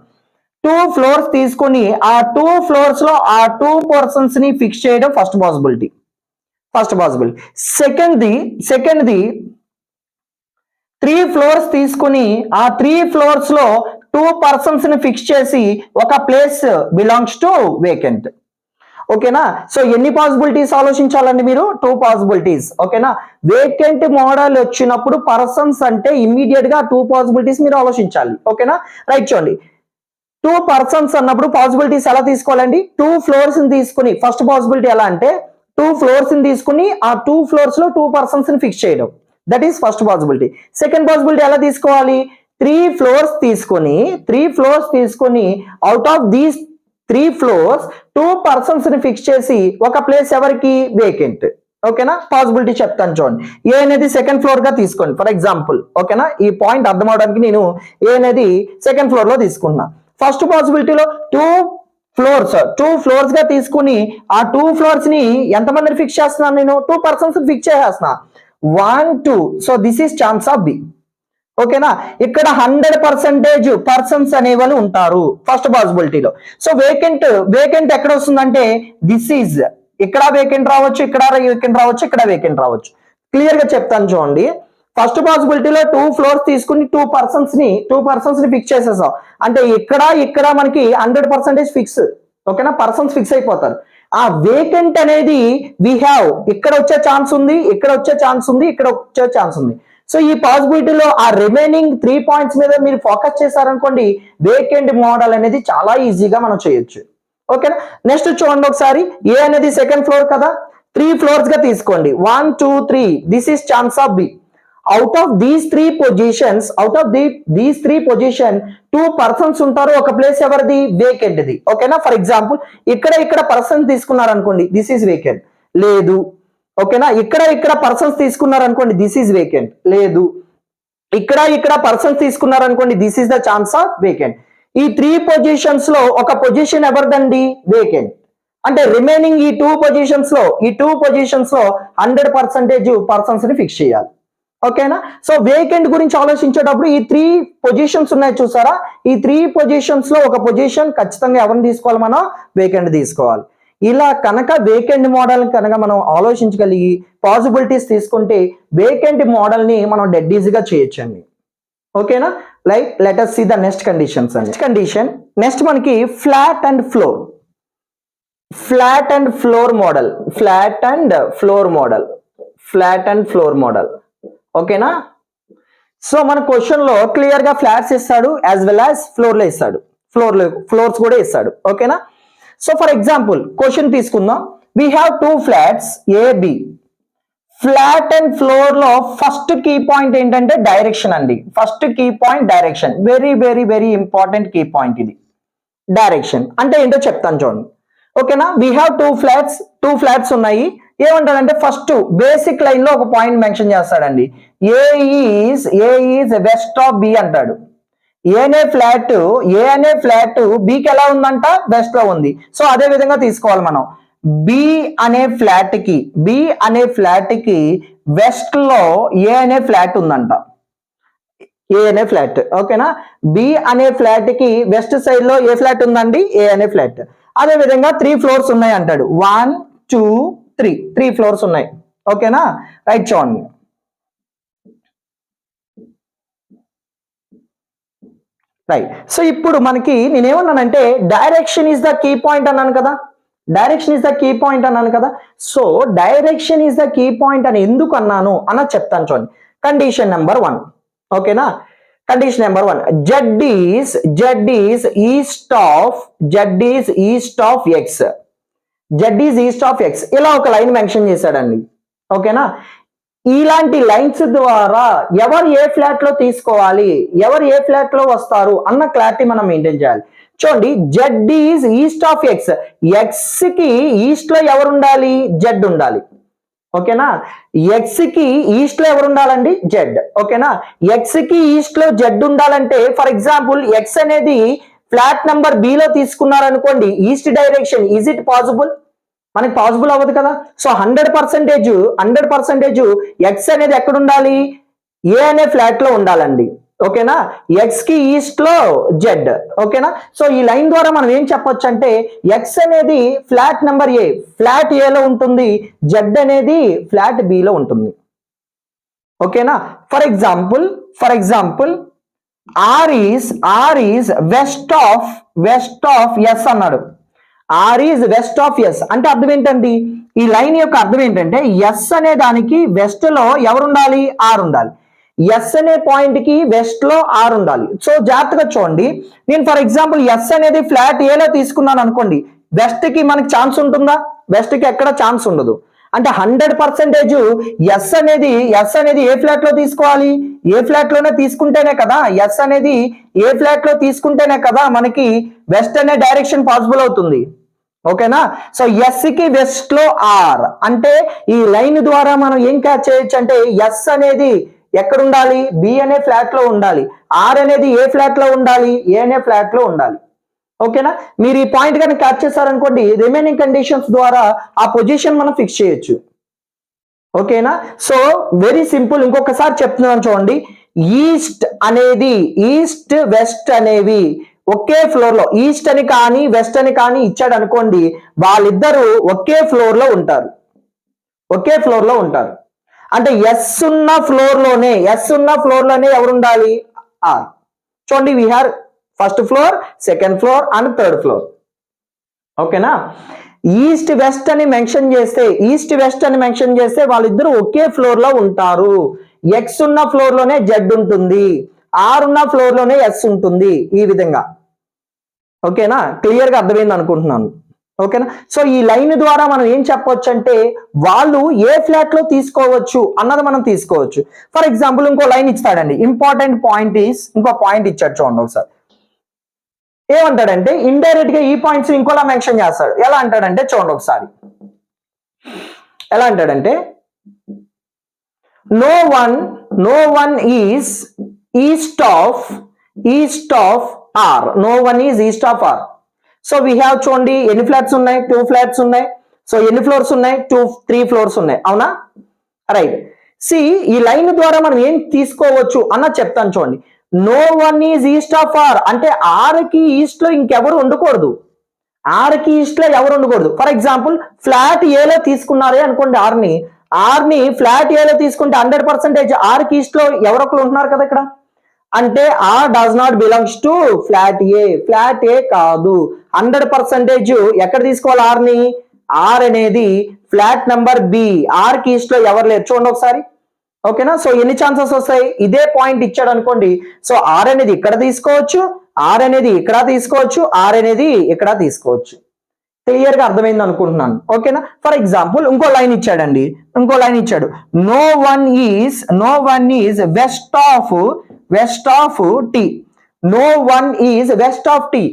2 ఫ్లోర్స్ తీసుకుని ఆ 2 ఫ్లోర్స్ లో ఆ 2 పర్సన్స్ ని ఫిక్స్ చేయడం ఫస్ట్ పాసిబిలిటీ. సెకండ్ది 3 ఫ్లోర్స్ తీసుకుని ఆ 3 ఫ్లోర్స్ లో 2 పర్సన్స్ ని ఫిక్స్ చేసి ఒక ప్లేస్ బిలాంగ్స్ టు వేకెంట్. ఓకేనా, సో ఎన్ని పాసిబిలిటీస్ ఆలోచించాలండి మీరు? 2 పాసిబిలిటీస్. ఓకేనా, వేకెంట్ మోడల్ వచ్చినప్పుడు పర్సన్స్ అంటే ఇమ్మీడియట్ గా 2 పాసిబిలిటీస్ మీరు ఆలోచించాలి. ఓకేనా, రైట్, చూడండి. 2 పర్సన్స్ అన్నప్పుడు పాసిబిలిటీస్ ఎలా తీసుకోవాలండి? 2 ఫ్లోర్స్ ని తీసుకుని ఫస్ట్ పాసిబిలిటీ ఎలా అంటే 2 ఫ్లోర్స్ ని తీసుకుని ఆ 2 ఫ్లోర్స్ లో 2 పర్సన్స్ ని ఫిక్స్ చేయడం. That is first possibility. Second possibility ఎలా తీసుకోవాలి? 3 ఫ్లోర్స్ తీసుకొని out of these 3 floors 2 persons ని ఫిక్స్ చేసి ఒక ప్లేస్ ఎవరికి? వేకెంట్. ఓకేనా, పాసిబిలిటీ చెప్తాను చూడండి. ఏ అనేది సెకండ్ ఫ్లోర్ గా తీసుకోండి ఫర్ ఎగ్జాంపుల్. ఓకేనా, ఈ పాయింట్ అర్థం అవడానికి నేను ఏ అనేది సెకండ్ ఫ్లోర్ లో తీసుకున్నా. ఫస్ట్ పాసిబిలిటీలో 2 ఫ్లోర్స్ గా తీసుకుని ఆ 2 ఫ్లోర్స్ ని ఎంతమందిని ఫిక్స్ చేస్తున్నాను నేను? 2 పర్సన్స్ ఫిక్స్ చేసేస్తున్నా. 1 2. So this is chance of B. ఓకేనా, ఇక్కడ 100% పర్సన్స్ అనేవాళ్ళు ఉంటారు ఫస్ట్ పాసిబిలిటీలో. సో వేకెంట్ ఎక్కడ వస్తుందంటే దిస్ ఈజ్, ఇక్కడ వేకెంట్ రావచ్చు, ఇక్కడ వేకెంట్ రావచ్చు. క్లియర్ గా చెప్తాను చూడండి. ఫస్ట్ పాసిబిలిటీలో 2 ఫ్లోర్స్ తీసుకుని 2 పర్సన్స్ ని ఫిక్స్ చేసేసాం అంటే ఇక్కడ మనకి 100% ఫిక్స్. ఓకేనా, పర్సన్స్ ఫిక్స్ అయిపోతారు. ఆ వేకెంట్ అనేది వి హ్యావ్, ఇక్కడ వచ్చే ఛాన్స్ ఉంది, ఇక్కడ వచ్చే ఛాన్స్ ఉంది. సో ఈ పాసిబిలిటీలో ఆ రిమైనింగ్ 3 పాయింట్స్ మీద మీరు ఫోకస్ చేశారనుకోండి, వేకెంట్ మోడల్ అనేది చాలా ఈజీగా మనం చేయొచ్చు. ఓకేనా, నెక్స్ట్ చూడండి ఒకసారి. ఏ అనేది సెకండ్ ఫ్లోర్ కదా, 3 ఫ్లోర్స్ గా తీసుకోండి. 1 2 3. This is chance of B. Out of these 3 position 2 persons ఉంటారు. ఒక ప్లేస్ ఎవరిది? వేకెంట్ ది. ఓకేనా, ఫర్ ఎగ్జాంపుల్ ఇక్కడ పర్సన్ తీసుకున్నారనుకోండి, దిస్ ఈస్ వేకెంట్ లేదు. ఓకేనా, ఇక్కడ పర్సన్స్ తీసుకున్నారనుకోండి, దిస్ ఈస్ వేకెంట్ లేదు. ఇక్కడ పర్సన్స్ తీసుకున్నారనుకోండి, this is the chance of vacant. ఈ 3 పొజిషన్స్ లో ఒక పొజిషన్ ఎవరిదండి? వేకెంట్. అంటే రిమైనింగ్ ఈ 2 పొజిషన్స్ లో 100% పర్సన్స్ ని ఫిక్స్ చేయాలి. ఓకేనా, సో వేకెంట్ గురించి ఆలోచించేటప్పుడు ఈ 3 పొజిషన్స్ ఉన్నాయి చూసారా, ఈ 3 పొజిషన్స్ లో ఒక పొజిషన్ ఖచ్చితంగా ఎవరిని తీసుకోవాలి? మనం వేకెంట్ తీసుకోవాలి. ఇలా కనుక వేకెంట్ మోడల్ కనుక మనం ఆలోచించగలిగి పాసిబిలిటీస్ తీసుకుంటే వేకెంట్ మోడల్ ని మనం డెడ్ ఈజీగా చేయొచ్చండి. ఓకేనా, like let us see the next conditions. Next మనకి ఫ్లాట్ అండ్ ఫ్లోర్ మోడల్. ఓకేనా, సో మన క్వశ్చన్ లో క్లియర్ గా ఫ్లాట్స్ ఇస్తాడు యాజ్ వెల్ యాజ్ ఫ్లోర్ లో ఇస్తాడు. ఫ్లోర్స్ కూడా ఇస్తాడు. ఓకేనా. సో ఫర్ ఎగ్జాంపుల్ క్వశ్చన్ తీసుకుందాం. We have 2 flats AB. Flat and floor లో ఫస్ట్ కీ పాయింట్ ఏంటంటే డైరెక్షన్ అండి. First key point direction. Very very very important key point ఇది. డైరెక్షన్ అంటే ఏంటో చెప్తాను చూడండి. ఓకేనా. వీ హ్యావ్ 2 ఫ్లాట్స్ ఉన్నాయి. ఏమంటాడంటే ఫస్ట్ బేసిక్ లైన్ లో ఒక పాయింట్ మెన్షన్ చేస్తాడండి. ఏ ఈజ్ వెస్ట్ ఆఫ్ బి అంటాడు. ఏ అనే ఫ్లాట్ బికి ఎలా ఉందంట, వెస్ట్ లో ఉంది. సో అదే విధంగా తీసుకోవాలి మనం. బి అనే ఫ్లాట్ కి వెస్ట్ లో ఏ అనే ఫ్లాట్ ఉందంట. ఏ అనే ఫ్లాట్. ఓకేనా. బి అనే ఫ్లాట్ కి వెస్ట్ సైడ్ లో ఏ ఫ్లాట్ ఉందండి, ఏ అనే ఫ్లాట్. అదే విధంగా 3 ఫ్లోర్స్ ఉన్నాయి అంటాడు. 1 2 3 ఫ్లోర్స్ ఉన్నాయి. ఓకేనా. రైట్ చూడండి. రైట్. సో ఇప్పుడు మనకి నేనేమన్నానంటే direction is the key point అన్నాను కదా. So direction is the key point అని ఎందుకు అన్నాను అన్న చెప్తాను చూడండి. Condition number 1. ఓకేనా. Condition number 1, Z is east of x. ఇలా ఒక లైన్ మెన్షన్ చేశాడండి. ఓకేనా. ఇలాంటి లైన్స్ ద్వారా ఎవరు ఏ ఫ్లాట్ లో తీసుకోవాలి, ఎవరు ఏ ఫ్లాట్ లో వస్తారు అన్న క్లారిటీ మనం మెయింటైన్ చేయాలి. చూడండి, Z is east of x. X కి ఈస్ట్ లో ఎవరు ఉండాలి, Z ఉండాలి. ఓకేనా. ఎక్స్ కి ఈస్ట్ లో ఎవరు ఉండాలండి, జెడ్. ఓకేనా. ఎక్స్ కి ఈస్ట్ లో జెడ్ ఉండాలంటే ఫర్ ఎగ్జాంపుల్ ఎక్స్ అనేది ఫ్లాట్ నెంబర్ బి లో తీసుకున్నారనుకోండి, east direction, is it possible? మనకి పాసిబుల్ అవ్వదు కదా. సో 100% ఎక్స్ అనేది ఎక్కడ ఉండాలి, ఏ అనే ఫ్లాట్ లో ఉండాలండి. ఓకేనా. ఎక్స్ కి ఈస్ట్ లో జెడ్. ఓకేనా. సో ఈ లైన్ ద్వారా మనం ఏం చెప్పొచ్చు అంటే ఎక్స్ అనేది flat number A, flat A లో ఉంటుంది, జెడ్ అనేది ఫ్లాట్ బి లో ఉంటుంది. ఓకేనా. For example R is west of S అన్నాడు. R is west of S అంటే అర్థం ఏంటండి, ఈ లైన్ యొక్క అర్థం ఏంటంటే ఎస్ అనే దానికి వెస్ట్ లో ఎవరు ఉండాలి, ఆర్ ఉండాలి. ఎస్ అనే పాయింట్ కి వెస్ట్ లో ఆర్ ఉండాలి. సో జాగ్రత్తగా చూడండి, నేను ఫర్ ఎగ్జాంపుల్ ఎస్ అనేది ఫ్లాట్ ఏ లో తీసుకున్నాను అనుకోండి, వెస్ట్ కి మనకి ఛాన్స్ ఉంటుందా, వెస్ట్ కి ఎక్కడ ఛాన్స్ ఉండదు. అంటే 100% ఎస్ అనేది ఏ ఫ్లాట్ లో తీసుకోవాలి, ఏ ఫ్లాట్ లోనే తీసుకుంటేనే కదా, ఎస్ అనేది ఏ ఫ్లాట్ లో తీసుకుంటేనే కదా మనకి వెస్ట్ అనే డైరెక్షన్ పాసిబుల్ అవుతుంది. ఓకేనా. సో ఎస్ కి వెస్ట్ లో ఆర్ అంటే ఈ లైన్ ద్వారా మనం ఏం క్యాచ్ చేయొచ్చు అంటే ఎస్ అనేది ఎక్కడ ఉండాలి, బి అనే ఫ్లాట్ లో ఉండాలి, ఆర్ అనేది ఏ ఫ్లాట్ లో ఉండాలి, ఏ అనే ఫ్లాట్ లో ఉండాలి. ఓకేనా. మీరు ఈ పాయింట్ కనుక క్యాచ్ చేశారనుకోండి, రిమైనింగ్ కండిషన్స్ ద్వారా ఆ పొజిషన్ మనం ఫిక్స్ చేయొచ్చు. ఓకేనా. So very simple. ఇంకొకసారి చెప్తున్నాను చూడండి, ఈస్ట్ వెస్ట్ అనేవి ఒకే ఫ్లోర్ లో, ఈస్ట్ అని కానీ వెస్ట్ అని కానీ ఇచ్చాడు అనుకోండి, వాళ్ళిద్దరూ ఒకే ఫ్లోర్ లో ఉంటారు. అంటే ఎస్ ఉన్న ఫ్లోర్ లోనే ఎవరు ఉండాలి, ఆర్. చూడండి, we have first floor, second floor and third floor. ఓకేనా. ఈస్ట్ వెస్ట్ అని మెన్షన్ చేస్తే వాళ్ళిద్దరూ ఒకే ఫ్లోర్ లో ఉంటారు. ఎక్స్ ఉన్న ఫ్లోర్ లోనే జెడ్ ఉంటుంది, ఆర్ ఉన్న ఫ్లోర్ లోనే ఎస్ ఉంటుంది. ఈ విధంగా. ఓకేనా. క్లియర్ గా అర్థమైంది అనుకుంటున్నాను. ఓకేనా. సో ఈ లైన్ ద్వారా మనం ఏం చెప్పొచ్చు అంటే వాళ్ళు ఏ ఫ్లాట్ లో తీసుకోవచ్చు అన్నది మనం తీసుకోవచ్చు. ఫర్ ఎగ్జాంపుల్ ఇంకో లైన్ ఇస్తాడండి. ఇంపార్టెంట్ పాయింట్ ఇంకో పాయింట్ ఇచ్చాడు చూడండి ఒకసారి. ఏమంటాడంటే ఇండైరెక్ట్ గా ఈ పాయింట్స్ ఇంకోలా మెన్షన్ చేస్తాడు. ఎలా అంటాడంటే చూడండి ఒకసారి. ఎలా అంటాడంటే no one is east of R. No one is east of R. So we have చూడండి ఎన్ని ఫ్లాట్స్ ఉన్నాయి, 2 ఫ్లాట్స్ ఉన్నాయి. సో ఎన్ని ఫ్లోర్స్ ఉన్నాయి, 3 ఫ్లోర్స్ ఉన్నాయి. అవునా. రైట్. సి ఈ లైన్ ద్వారా మనం ఏం తీసుకోవచ్చు అన్న చెప్తాను చూడండి. No one is east of R అంటే ఆర్ కి ఈస్ట్ లో ఇంకెవరు ఉండకూడదు. ఫర్ ఎగ్జాంపుల్ ఫ్లాట్ ఏలో తీసుకున్నారే అనుకోండి, ఆర్ని ఫ్లాట్ ఏలో తీసుకుంటే 100% ఆర్ కి ఈస్ట్ లో ఎవరొకరు ఉంటున్నారు కదా ఇక్కడ. అంటే R does not belongs to flat A కాదు. 100% ఎక్కడ తీసుకోవాలి ఆర్ని, ఆర్ అనేది ఫ్లాట్ నెంబర్ బి, ఆర్ కి ఈస్ట్ లో ఎవరు లేరు. చూడండి ఒకసారి. ఓకేనా. సో ఎన్ని ఛాన్సెస్ వస్తాయి, ఇదే పాయింట్ ఇచ్చాడు అనుకోండి, సో ఆర్ అనేది ఇక్కడ తీసుకోవచ్చు, ఆర్ అనేది ఇక్కడ తీసుకోవచ్చు, ఆర్ అనేది ఇక్కడ తీసుకోవచ్చు. క్లియర్ గా అర్థమైంది అనుకుంటున్నాను. ఓకేనా? ఫర్ ఎగ్జాంపుల్ ఇంకో లైన్ ఇచ్చాడండి, ఇంకో లైన్ ఇచ్చాడు. No one is west of T. No one is west of T.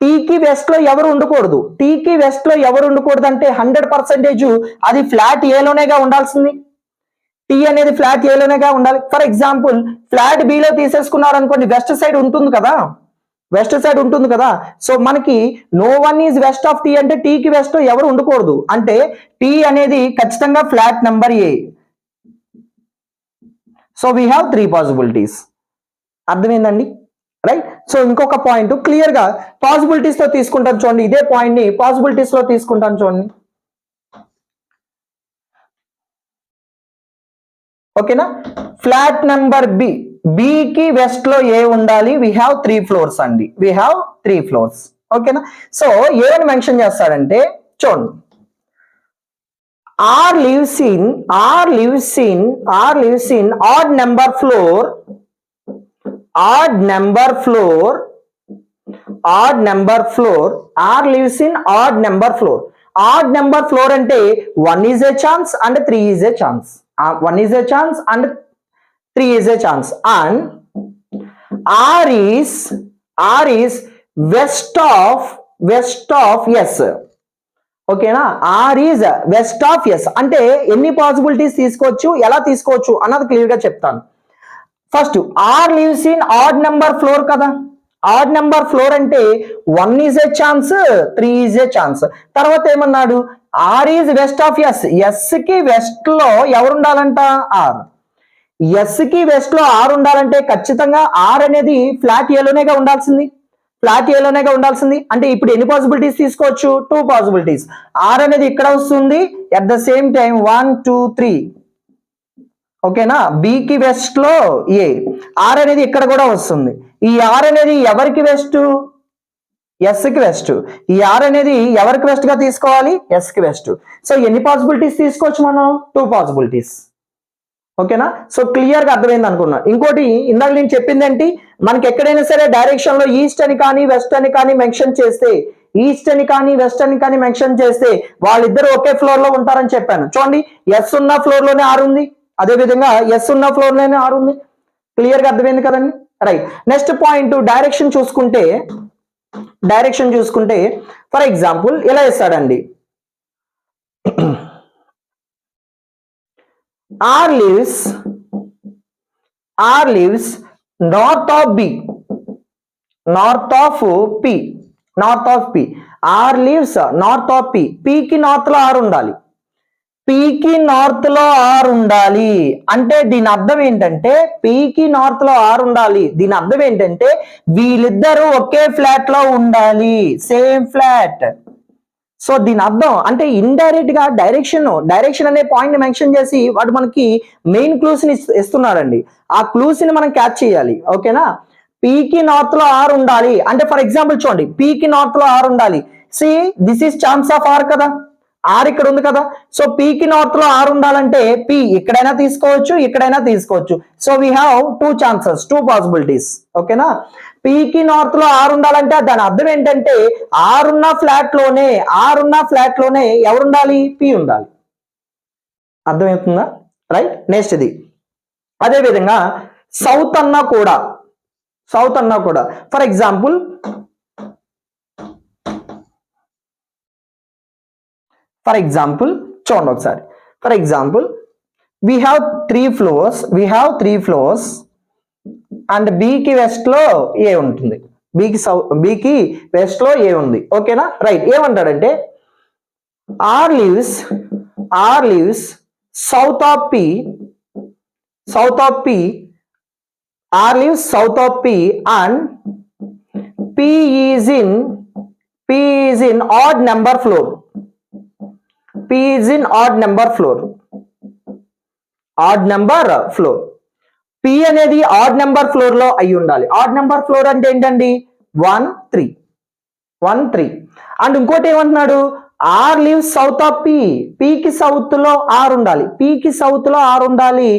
టీకి వెస్ట్ లో ఎవరు ఉండకూడదు. టీకి వెస్ట్ లో ఎవరు ఉండకూడదు అంటే 100% అది ఫ్లాట్ ఏలోనేగా ఉండాల్సింది. టీ అనేది ఫ్లాట్ ఏలోనేగా ఉండాలి. ఫర్ ఎగ్జాంపుల్ ఫ్లాట్ బిలో తీసేసుకున్నారు అనుకోండి, వెస్ట్ సైడ్ ఉంటుంది కదా, వెస్ట్ సైడ్ ఉంటుంది కదా. సో మనకి no one is west of T అంటే టీకి వెస్ట్ ఎవరు ఉండకూడదు, అంటే టీ అనేది ఖచ్చితంగా flat number A. So we have 3 possibilities. అర్థమైందండి? రైట్. సో ఇంకొక పాయింట్ క్లియర్ గా పాసిబిలిటీస్ తో తీసుకుంటాను చూడండి. ఇదే పాయింట్ ని పాసిబిలిటీస్ లో తీసుకుంటాను చూడండి. ఓకేనా? ఫ్లాట్ నెంబర్ బి, బికి వెస్ట్ లో ఏ ఉండాలి? వి హ్యావ్ 3 ఫ్లోర్స్ అండి, వి హ్యావ్ 3 ఫ్లోర్స్. ఓకేనా? సో ఏమని మెన్షన్ చేస్తాడంటే చూడండి, R lives in odd number floor, R lives in odd number floor. Odd number floor అంటే 1 is a chance and 3 is a chance. 1 is a chance and 3 is a chance, and R is west of yes. ఓకేనా? R is west of yes అంటే ఎన్ని possibilities తీసుకోవచ్చు, ఎలా తీసుకోవచ్చు అన్నది clear గా చెప్తాను. First R lives in odd number floor కదా. ఆడ్ నెంబర్ ఫ్లోర్ అంటే 1 is a chance, 3 is a chance. తర్వాత ఏమన్నాడు? R is west of S. S కి వెస్ట్ లో ఎవరు ఉండాలంట? ఆర్. ఎస్ కి వెస్ట్ లో ఆర్ ఉండాలంటే ఖచ్చితంగా ఆర్ అనేది ఫ్లాట్ ఏలోనేగా ఉండాల్సింది, ఫ్లాట్ ఏలోనేగా ఉండాల్సింది. అంటే ఇప్పుడు ఎన్ని పాసిబిలిటీస్ తీసుకోవచ్చు? 2 పాసిబిలిటీస్. ఆర్ అనేది ఇక్కడ వస్తుంది, అట్ ద సేమ్ టైం 1 2 3. ఓకేనా? బికి వెస్ట్ లో ఏ, ఆర్ అనేది ఇక్కడ కూడా వస్తుంది. ఈ ఆర్ అనేది ఎవరికి వెస్ట్? ఎస్ కి వెస్ట్. ఈ ఆర్ అనేది ఎవరికి వెస్ట్ గా తీసుకోవాలి? ఎస్ కి వెస్ట్. సో ఎన్ని పాసిబిలిటీస్ తీసుకోవచ్చు మనం? 2 పాసిబిలిటీస్. ఓకేనా? సో క్లియర్ గా అర్థమైంది అనుకున్నా. ఇంకోటి ఇందాక నేను చెప్పింది ఏంటి, మనకి ఎక్కడైనా సరే డైరెక్షన్ లో ఈస్ట్ అని కానీ వెస్ట్ అని కానీ మెన్షన్ చేస్తే, ఈస్ట్ అని కానీ వెస్ట్ అని కానీ మెన్షన్ చేస్తే వాళ్ళిద్దరు ఒకే ఫ్లోర్ లో ఉంటారని చెప్పాను. చూడండి, ఎస్ ఉన్న ఫ్లోర్ లోనే ఆర్ ఉంది, అదే విధంగా ఎస్ ఉన్న ఫ్లోర్ లోనే ఆర్ ఉంది. క్లియర్ గా అర్థమైంది కదండి? రైట్. నెక్స్ట్ పాయింట్ డైరెక్షన్ చూసుకుంటే ఫర్ ఎగ్జాంపుల్ ఇలా ఇస్తాడండి, R lives north of B, north of P. R lives north of P. P కి నార్త్ లో R ఉండాలి, P కి నార్త్ లో R ఉండాలి. అంటే దీని అర్థం ఏంటంటే P కి నార్త్ లో R ఉండాలి. దీని అర్థం ఏంటంటే వీళ్ళిద్దరూ ఒకే ఫ్లాట్ లో ఉండాలి, సేమ్ ఫ్లాట్. సో దీని అర్థం అంటే ఇండైరెక్ట్ గా డైరెక్షన్ అనే పాయింట్ మెన్షన్ చేసి వాడు మనకి మెయిన్ క్లూస్ ని ఇస్తున్నాడండి. ఆ క్లూస్ ని మనం క్యాచ్ చేయాలి. ఓకేనా? P కి నార్త్ లో R ఉండాలి అంటే ఫర్ ఎగ్జాంపుల్ చూడండి, P కి నార్త్ లో R ఉండాలి. See this is chance of R కదా, R ఇక్కడ ఉంది కదా. సో P కి నార్త్ లో R ఉండాలంటే P ఇక్కడైనా తీసుకోవచ్చు, ఇక్కడైనా తీసుకోవచ్చు. So we have 2 chances, 2 possibilities. ఓకేనా? P కి నార్త్ లో R ఉండాలంటే దాని అర్థం ఏంటంటే R ఉన్న ఫ్లాట్ లోనే ఎవరు ఉండాలి? P ఉండాలి. అర్థమవుతుందా? రైట్. నెక్స్ట్ ఇది అదే విధంగా సౌత్ అన్నా కూడా ఫర్ ఎగ్జాంపుల్ చూడండి ఒకసారి. For example we have 3 floors and B కి వెస్ట్ లో ఏ ఉంటుంది, B కి వెస్ట్ లో ఏ ఉంది. ఓకేనా? రైట్. ఏమంటాడంటే R lives south of P, R lives south of P and P is in odd number floor. P అనేది ఆడ్ నెంబర్ ఫ్లోర్ లో అయి ఉండాలి. ఆడ్ నెంబర్ ఫ్లోర్ అంటే ఏంటండి? 1 3. అండ్ ఇంకోటి ఏమంటున్నాడు? R leaves south of P, పికి సౌత్ లో ఆర్ ఉండాలి, పికి సౌత్ లో ఆర్ ఉండాలి,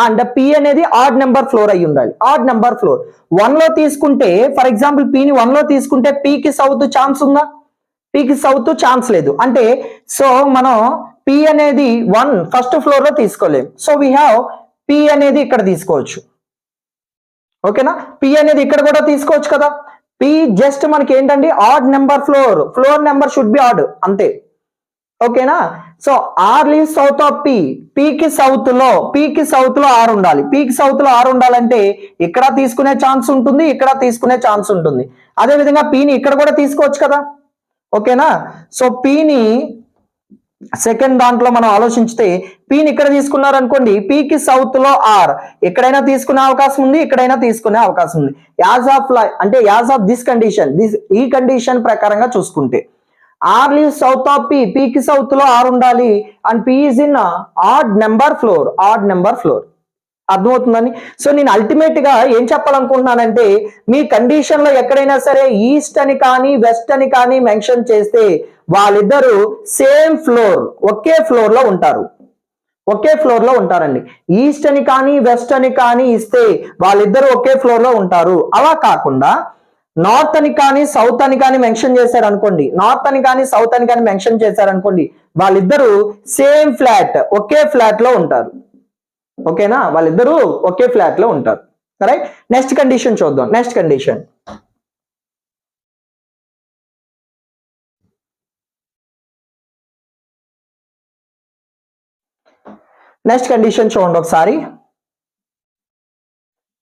అండ్ పి అనేది ఆడ్ నెంబర్ ఫ్లోర్ అయి ఉండాలి. ఆడ్ నెంబర్ ఫ్లోర్ 1 లో తీసుకుంటే, ఫర్ ఎగ్జాంపుల్ పిని 1 లో తీసుకుంటే పికి సౌత్ ఛాన్స్ ఉందా? పికి సౌత్ ఛాన్స్ లేదు. అంటే సో మనం పి అనేది 1 ఫస్ట్ ఫ్లోర్ లో తీసుకోలేము. సో వీ హ్యావ్ పి అనేది ఇక్కడ తీసుకోవచ్చు. ఓకేనా, పి అనేది ఇక్కడ కూడా తీసుకోవచ్చు కదా. పి జస్ట్ మనకి ఏంటండి odd number floor, floor number should be odd అంతే. ఓకేనా, so R leave south of P, పికి సౌత్ లో ఆర్ ఉండాలి. పికి సౌత్ లో ఆర్ ఉండాలంటే ఇక్కడ తీసుకునే ఛాన్స్ ఉంటుంది, ఇక్కడ తీసుకునే ఛాన్స్ ఉంటుంది. అదే విధంగా పిని ఇక్కడ కూడా తీసుకోవచ్చు కదా. ఓకేనా, సో పిని సెకండ్ దాంట్లో మనం ఆలోచించితే పిని ఇక్కడ తీసుకున్నారు అనుకోండి, పికి సౌత్ లో ఆర్ ఎక్కడైనా తీసుకునే అవకాశం ఉంది, ఇక్కడైనా తీసుకునే అవకాశం ఉంది. యాజ్ ఆఫ్ దిస్ కండిషన్, ఈ కండిషన్ ప్రకారంగా చూసుకుంటే R leave south of P, పికి సౌత్ లో ఆర్ ఉండాలి, and P is in odd number floor. అర్థమవుతుందని. సో నేను అల్టిమేట్ గా ఏం చెప్పాలనుకుంటున్నానంటే, మీ కండిషన్ లో ఎక్కడైనా సరే ఈస్ట్ అని కానీ వెస్ట్ అని కానీ మెన్షన్ చేస్తే వాళ్ళిద్దరూ సేమ్ ఫ్లోర్, ఒకే ఫ్లోర్ లో ఉంటారండి. ఈస్ట్ అని కానీ వెస్ట్ అని కానీ ఇస్తే వాళ్ళిద్దరూ ఒకే ఫ్లోర్ లో ఉంటారు. అలా కాకుండా నార్త్ అని కానీ సౌత్ అని కానీ మెన్షన్ చేశారనుకోండి, వాళ్ళిద్దరూ సేమ్ ఫ్లాట్, ఒకే ఫ్లాట్ లో ఉంటారు. ఓకేనా, వాళ్ళిద్దరూ ఒకే ఫ్లాట్ లో ఉంటారు. రైట్, నెక్స్ట్ కండిషన్ చూద్దాం. నెక్స్ట్ కండిషన్ చూడండి ఒకసారి.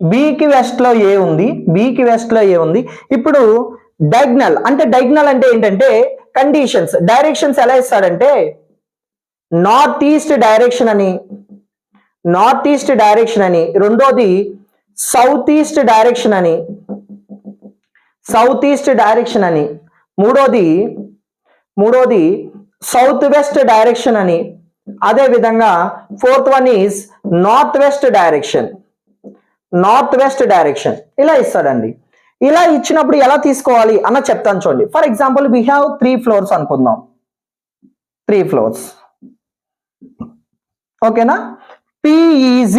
బికి వెస్ట్ లో ఏ ఉంది, ఇప్పుడు డైగ్నల్ అంటే ఏంటంటే కండిషన్స్, డైరెక్షన్స్ ఎలా ఇస్తాడంటే నార్త్ ఈస్ట్ డైరెక్షన్ అని, రెండోది సౌత్ ఈస్ట్ డైరెక్షన్ అని, మూడోది సౌత్ వెస్ట్ డైరెక్షన్ అని, అదే విధంగా fourth one is north west direction ఇలా ఇస్తాడండి. ఇలా ఇచ్చినప్పుడు ఎలా తీసుకోవాలి అన్న చెప్తాను చూడండి. For example we have 3 floors అనుకుందాం, 3 ఫ్లోర్స్. ఓకేనా, P is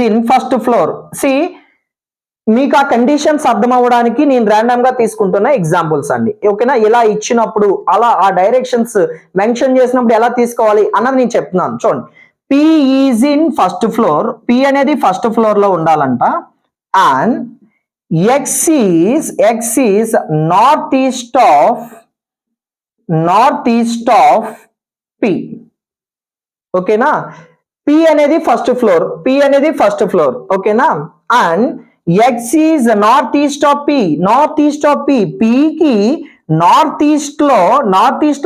in first floor. See మీకు ఆ కండిషన్స్ అర్థం అవ్వడానికి నేను ర్యాండమ్ గా తీసుకుంటున్న ఎగ్జాంపుల్స్ అండి. ఓకేనా, ఇలా ఇచ్చినప్పుడు అలా ఆ డైరెక్షన్స్ మెన్షన్ చేసినప్పుడు ఎలా తీసుకోవాలి అన్నది నేను చెప్తున్నాను చూడండి. P is in first floor, P అనేది ఫస్ట్ ఫ్లోర్ లో ఉండాలంట, and X is north east of P. ఓకేనా, P అనేది ఫస్ట్ ఫ్లోర్, ఓకేనా, and X is north east of P. P కి నార్త్ ఈస్ట్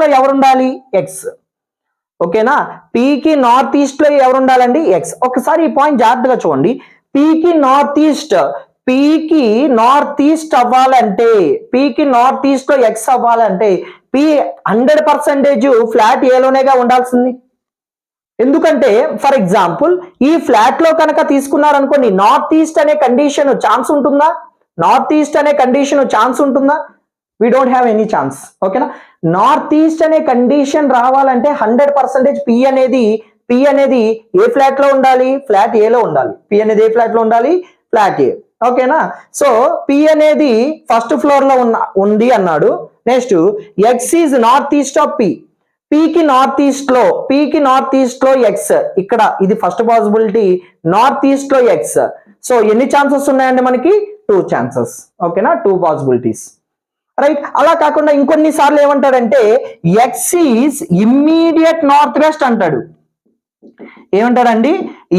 లో ఎవరు ఉండాలి? X. ఓకేనా, P కి నార్త్ ఈస్ట్ లో ఎవరు ఉండాలండి? X. ఒకసారి ఈ పాయింట్ జాగ్రత్తగా చూడండి. P కి నార్త్ ఈస్ట్ అవ్వాలంటే, లో X అవ్వాలంటే P 100% ఫ్లాట్ ఏలోనేగా ఉండాల్సింది. ఎందుకంటే ఫర్ ఎగ్జాంపుల్ ఈ ఫ్లాట్ లో కనుక తీసుకున్నారనుకోండి, నార్త్ ఈస్ట్ అనే కండిషన్ ఛాన్స్ ఉంటుందా? We don't have any chance. ఓకేనా, నార్త్ ఈస్ట్ అనే కండిషన్ రావాలంటే 100% P అనేది ఏ ఫ్లాట్ లో ఉండాలి? ఫ్లాట్ ఏ లో ఉండాలి. P అనేది ఏ ఫ్లాట్ లో ఉండాలి? ఫ్లాట్ ఏ. ఓకేనా, సో P అనేది ఫస్ట్ ఫ్లోర్ లో ఉంది అన్నాడు. Next X is north east of P కి నార్త్ ఈస్ట్ లో X. ఇక్కడ ఇది ఫస్ట్ పాసిబిలిటీ, నార్త్ ఈస్ట్ లో X. సో ఎన్ని ఛాన్సెస్ ఉన్నాయండి మనకి? 2 ఛాన్సెస్. ఓకేనా, 2 పాసిబిలిటీస్. రైట్, అలా కాకుండా ఇంకొన్ని సార్లు ఏమంటాడంటే X is immediate north west అంటాడు. ఏమంటాడండి?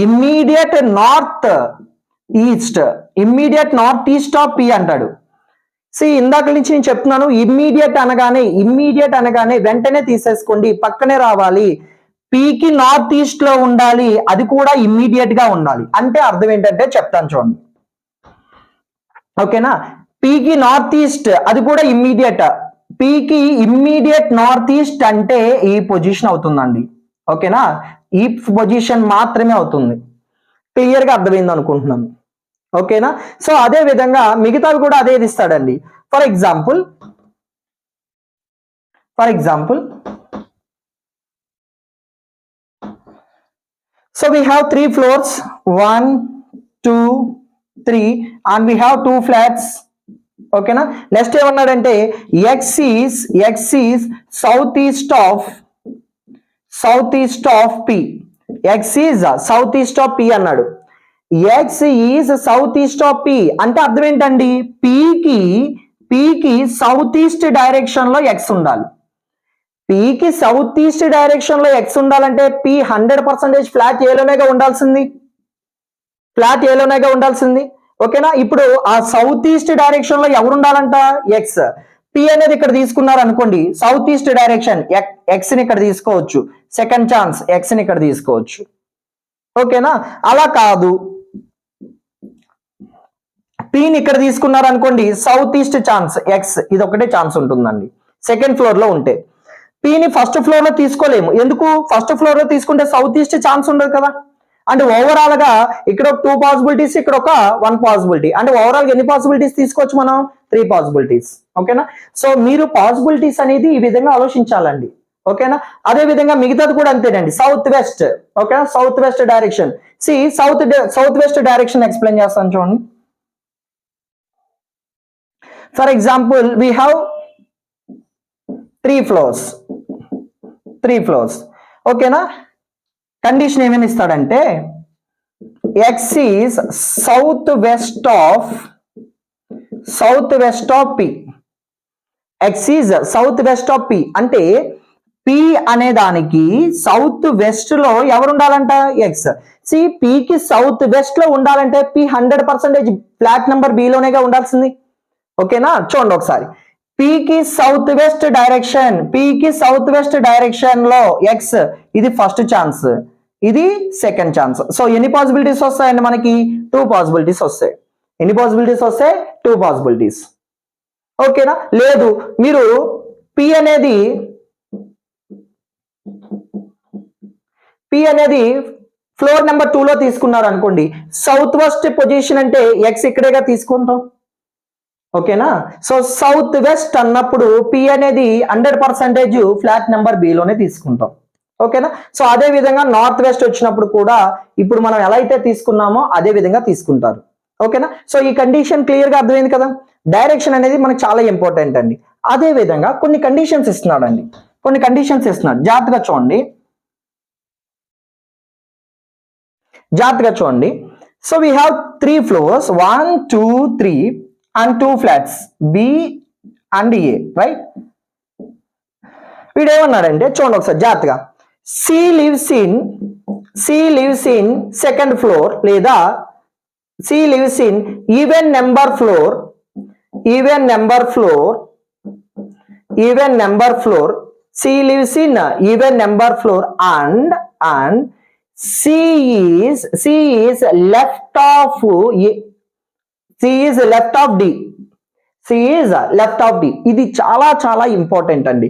Immediate north east of P అంటాడు. ఇందాక నుంచి నేను చెప్తున్నాను, ఇమ్మీడియట్ అనగానే వెంటనే తీసేసుకోండి, పక్కనే రావాలి. పీకి నార్త్ ఈస్ట్ లో ఉండాలి, అది కూడా ఇమ్మీడియట్ గా ఉండాలి. అంటే అర్థం ఏంటంటే చెప్తాను చూడండి. ఓకేనా, పీకి నార్త్ ఈస్ట్ అది కూడా ఇమ్మీడియట్. పీకి ఇమ్మీడియట్ నార్త్ ఈస్ట్ అంటే ఈ పొజిషన్ అవుతుందండి. ఓకేనా, ఈ పొజిషన్ మాత్రమే అవుతుంది. క్లియర్ గా అర్థమైంది అనుకుంటున్నాను. ఓకేనా, సో అదే విధంగా మిగతావి కూడా అదే ఇస్తాడండి. For example for example, so we have 3 floors, 1 2 3, and we have 2 flats. ఓకేనా. నెక్స్ట్ ఏమన్నాడంటే x is southeast of p. x is southeast of p అన్నాడు. x is southeast of p అంటే అర్థం ఏంటండి, పీకి సౌత్ ఈస్ట్ డైరెక్షన్ లో x ఉండాలి. పీకి సౌత్ ఈస్ట్ డైరెక్షన్ లో x ఉండాలంటే p 100% ఫ్లాట్ ఏలోనేగా ఉండాల్సింది. ఓకేనా. ఇప్పుడు ఆ సౌత్ ఈస్ట్ డైరెక్షన్ లో ఎవరు ఉండాలంట, x. p అనేది ఇక్కడ తీసుకున్నారు అనుకోండి, సౌత్ ఈస్ట్ డైరెక్షన్, x ని ఇక్కడ తీసుకోవచ్చు, సెకండ్ ఛాన్స్ x ని ఇక్కడ తీసుకోవచ్చు. ఓకేనా. అలా కాదు, p ని ఇక్కడ తీసుకున్నారు అనుకోండి, సౌత్ ఈస్ట్ ఛాన్స్ x, ఇది ఒకటే ఛాన్స్ ఉంటుందండి సెకండ్ ఫ్లోర్ లో ఉంటే. p ని ఫస్ట్ ఫ్లోర్ లో తీసుకోలేము, ఎందుకు, ఫస్ట్ ఫ్లోర్ లో తీసుకుంటే సౌత్ ఈస్ట్ ఛాన్స్ ఉండదు కదా. అంటే ఓవరాల్ గా ఇక్కడ ఒక 2 పాసిబిలిటీస్, ఇక్కడ ఒక 1 పాసిబిలిటీ, అంటే ఓవరాల్ గా ఎన్ని పాసిబిలిటీస్ తీసుకోవచ్చు మనం, 3 పాసిబిలిటీస్. ఓకేనా. సో మీరు పాసిబిలిటీస్ అనేది ఈ విధంగా ఆలోచించాలండి. ఓకేనా. అదే విధంగా మిగతాది కూడా అంతేనండి, సౌత్ వెస్ట్. ఓకేనా, south west direction. South west direction explain చేస్తాను చూడండి. For example, we have 3 floors. ఓకేనా. కండిషన్ ఏమేమి ఇస్తాడంటే x is south west of p. x is south west of p అంటే p అనే దానికి సౌత్ వెస్ట్ లో ఎవరు ఉండాలంట, x. p కి సౌత్ వెస్ట్ లో ఉండాలంటే p 100% ఫ్లాట్ నెంబర్ b లోనేగా ఉండాల్సింది. ఓకేనా. చూడండి ఒకసారి, p కి సౌత్ వెస్ట్ డైరెక్షన్ లో x, ఇది ఫస్ట్ ఛాన్స్, ఇది సెకండ్ ఛాన్స్. సో ఎన్ని పాసిబిలిటీస్ వస్తాయండి మనకి, 2 పాసిబిలిటీస్ వస్తాయి. ఎన్ని పాసిబిలిటీస్ వస్తాయి, 2 పాసిబిలిటీస్. ఓకేనా. లేదు, మీరు p అనేది ఫ్లోర్ నెంబర్ 2 లో తీసుకున్నారు అనుకోండి, సౌత్ వెస్ట్ పొజిషన్ అంటే x ఇక్కడేగా తీసుకుంటాం. ఓకేనా. సో సౌత్ వెస్ట్ అన్నప్పుడు p అనేది 100% ఫ్లాట్ నెంబర్ b లోనే తీసుకుంటాం. ఓకేనా. సో అదే విధంగా నార్త్ వెస్ట్ వచ్చినప్పుడు కూడా ఇప్పుడు మనం ఎలా అయితే తీసుకున్నామో అదే విధంగా తీసుకుంటారు. ఓకేనా. సో ఈ కండిషన్ క్లియర్ గా అర్థమైంది కదా. డైరెక్షన్ అనేది మనకు చాలా ఇంపార్టెంట్ అండి. అదే విధంగా కొన్ని కండిషన్స్ ఇస్తున్నాడు. జాగ్రత్తగా చూడండి. So we have 3 floors, 1 2 3 and 2 flats, b and a, right. వీడేమన్నాడంటే చూడండి ఒకసారి జాగ్రత్తగా, C lives in second floor, లేదా C lives in even number floor, C lives in even number floor, and C is left of D. ఇది చాలా చాలా important అండి.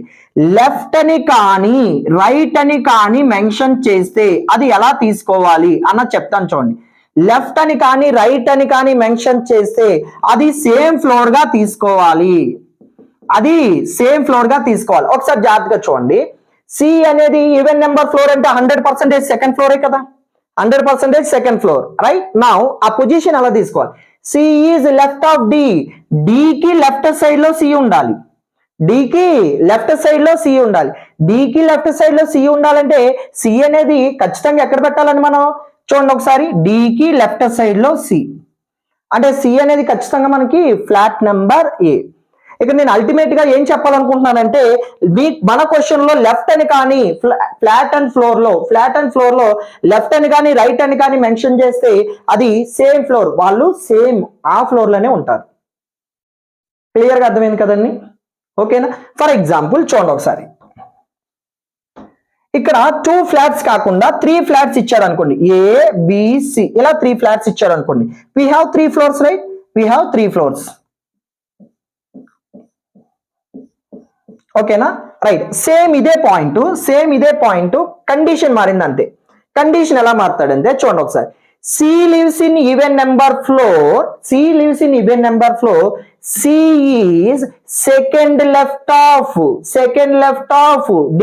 Left అని కానీ రైట్ అని కానీ మెన్షన్ చేస్తే అది ఎలా తీసుకోవాలి అన్న చెప్తాను చూడండి. లెఫ్ట్ అని కానీ రైట్ అని కానీ మెన్షన్ చేస్తే అది సేమ్ ఫ్లోర్ గా తీసుకోవాలి. ఒకసారి జాగ్రత్తగా చూడండి. సి అనేది ఈవెన్ నెంబర్ ఫ్లోర్ అంటే 100% సెకండ్ ఫ్లోరే కదా, 100% సెకండ్ ఫ్లోర్, రైట్. నౌ ఆ పొజిషన్ ఎలా తీసుకోవాలి, C is left of D. D కి లెఫ్ట్ సైడ్ లో C ఉండాలి. D కి లెఫ్ట్ సైడ్ లో C ఉండాలంటే C అనేది ఖచ్చితంగా ఎక్కడ పెట్టాలని మనం చూడండి ఒకసారి. D కి లెఫ్ట్ సైడ్ లో C అంటే C అనేది ఖచ్చితంగా మనకి ఫ్లాట్ నెంబర్ A. ఇక్కడ నేను అల్టిమేట్ గా ఏం చెప్పాలనుకుంటున్నానంటే, మన క్వశ్చన్ లో లెఫ్ట్ అని కానీ ఫ్లాట్ అండ్ ఫ్లోర్ లో లెఫ్ట్ అని కానీ రైట్ అని కానీ మెన్షన్ చేస్తే అది సేమ్ ఫ్లోర్, వాళ్ళు సేమ్ ఆ ఫ్లోర్ లోనే ఉంటారు. క్లియర్ గా అర్థమైంది కదండి. ఓకేనా. ఫర్ ఎగ్జాంపుల్ చూడండి ఒకసారి, ఇక్కడ 2 ఫ్లాట్స్ కాకుండా 3 ఫ్లాట్స్ ఇచ్చారు అనుకోండి, ABC, ఇలా 3 ఫ్లాట్స్ ఇచ్చారు అనుకోండి. We have 3 floors, right. ఓకేనా, రైట్. సేమ్ ఇదే పాయింట్ కండిషన్ మారింది అంతే. కండిషన్ ఎలా మారుతాడంటే చూడండి ఒకసారి, C lives in even number floor. C lives in even number floor. C is second left of D.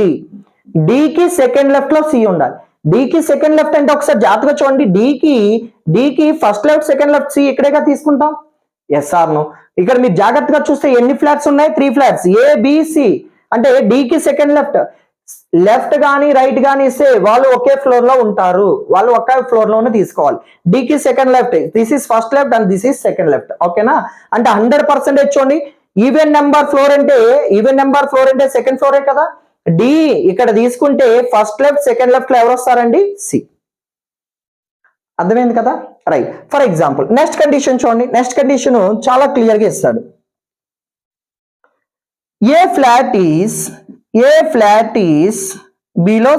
D కి సెకండ్ లెఫ్ట్ లో C ఉండాలి. D కి సెకండ్ లెఫ్ట్ అంటే ఒకసారి జాగ్రత్తగా చూడండి. D కి first left second left C ఇక్కడేగా తీసుకుంటాం. Yes or no? ఇక్కడ మీరు జాగ్రత్తగా చూస్తే ఎన్ని ఫ్లాట్స్ ఉన్నాయి? 3 ఫ్లాట్స్. ABC అంటే D కి సెకండ్ లెఫ్ట్ కానీ రైట్ కానీ ఇస్తే వాళ్ళు ఒకే ఫ్లోర్ లో ఉంటారు. వాళ్ళు ఒకే ఫ్లోర్ లోనే తీసుకోవాలి. D కి second left, this is first left and this is second left. ఓకేనా? అంటే 100% చూడండి. ఈవెన్ నెంబర్ ఫ్లోర్ అంటే సెకండ్ ఫ్లోరే కదా. D ఇక్కడ తీసుకుంటే ఫస్ట్ లెఫ్ట్ సెకండ్ లెఫ్ట్ లో ఎవరు వస్తారండి? C. అర్థమైంది కదా? Right. For example next condition చూడండి. నెక్స్ట్ కండిషన్ చాలా క్లియర్ గా ఇస్తాడు. A flat is below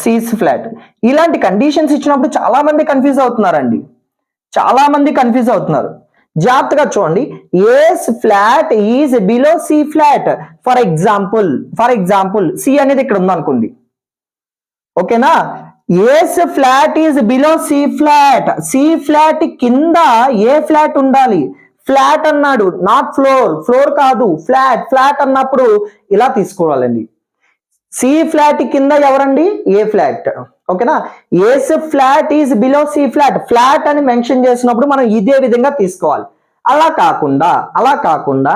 C's flat. ఇలాంటి కండిషన్స్ ఇచ్చినప్పుడు చాలా మంది కన్ఫ్యూజ్ అవుతున్నారు. జాగ్రత్తగా చూడండి. A's flat is below C flat. For example C అనేది ఇక్కడ ఉందనుకోండి. ఓకేనా? A's flat is below C flat. C flat కింద A flat ఉండాలి. ఫ్లాట్ అన్నాడు, నాట్ ఫ్లోర్ కాదు, ఫ్లాట్ అన్నప్పుడు ఇలా తీసుకోవాలండి. C ఫ్లాట్ కింద ఎవరండి? A flat. ఓకేనా? A's flat is below C flat అని మెన్షన్ చేసినప్పుడు మనం ఇదే విధంగా తీసుకోవాలి. అలా కాకుండా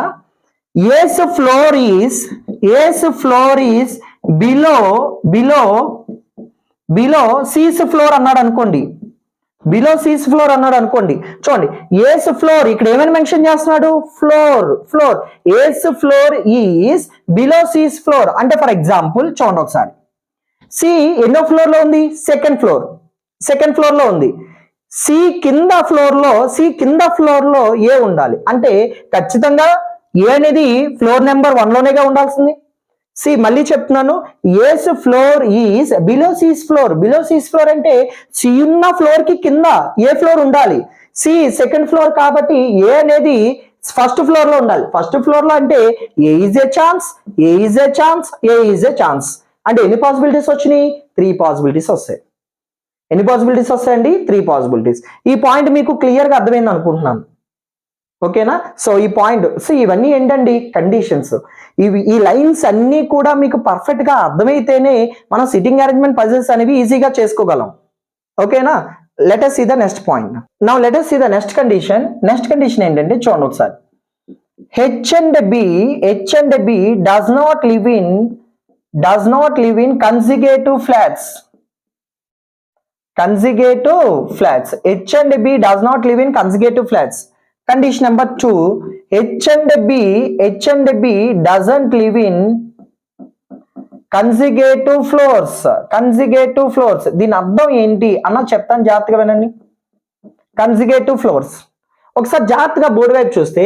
A's floor is below C's floor అన్నాడు అనుకోండి. చూడండి. A's ఫ్లోర్ ఇక్కడ ఏమైనా మెన్షన్ చేస్తున్నాడు? Floor. A's floor is below C's floor అంటే ఫర్ ఎగ్జాంపుల్ చూడండి ఒకసారి. C ఎన్నో ఫ్లోర్ లో ఉంది? సెకండ్ ఫ్లోర్ లో ఉంది. C కింద ఫ్లోర్ లో A ఉండాలి. అంటే ఖచ్చితంగా A అనేది ఫ్లోర్ నెంబర్ 1 లోనేగా ఉండాల్సింది. మళ్ళీ చెప్తున్నాను. A's floor is below C's floor అంటే C ఉన్న ఫ్లోర్ కి కింద ఏ ఫ్లోర్ ఉండాలి? C సెకండ్ ఫ్లోర్ కాబట్టి A అనేది ఫస్ట్ ఫ్లోర్ లో ఉండాలి. ఫస్ట్ ఫ్లోర్ లో అంటే A ఈజ్ ఏ ఛాన్స్. అంటే ఎన్ని పాసిబిలిటీస్ వచ్చినాయి? 3 పాసిబిలిటీస్ వస్తాయి. ఎన్ని పాసిబిలిటీస్ వస్తాయండి? 3 పాసిబిలిటీస్. ఈ పాయింట్ మీకు క్లియర్ గా అర్థమైంది అనుకుంటున్నాను. ఓకేనా? సో ఈ పాయింట్, ఇవన్నీ ఏంటండి? కండిషన్స్. ఈ లైన్స్ అన్ని కూడా మీకు పర్ఫెక్ట్ గా అర్థమైతేనే మనం సిట్టింగ్ అరేంజ్మెంట్ పజిల్స్ అనేవి ఈజీగా చేసుకోగలం. ఓకేనా? Let us see the next point. Now let us see the next condition. Next condition ఏంటంటే చూడండి ఒకసారి. H and B does not live in consecutive flats. H and B does not live in consecutive flats. Condition number 2, H and B doesn't live in consecutive floors. దీని అర్థం ఏంటి అన్న చెప్తాను, జాగ్రత్తగా వినండి. consecutive floors ఒకసారి జాగ్రత్తగా బోర్డు వైపు చూస్తే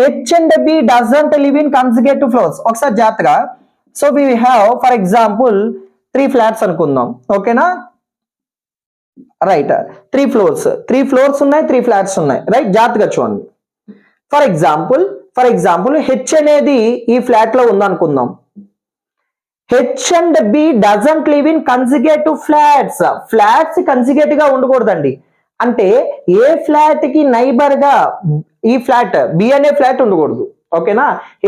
H and B doesn't live in consecutive floors. ఒకసారి జాగ్రత్తగా. So we have for example 3 flats అనుకుందాం. ఓకేనా? రైట్. 3 ఫ్లోర్స్ ఉన్నాయి, 3 ఫ్లాట్స్ ఉన్నాయి. రైట్. జాగ్రత్తగా చూడండి. ఫర్ ఎగ్జాంపుల్ H అనేది ఈ ఫ్లాట్ లో ఉందనుకుందాం. H and B doesn't live in consecutive flats. Flats consecutive గా ఉండకూడదండి. అంటే ఏ ఫ్లాట్ కి నైబర్ గా ఈ ఫ్లాట్ B అనే ఫ్లాట్ ఉండకూడదు. ఓకేనా?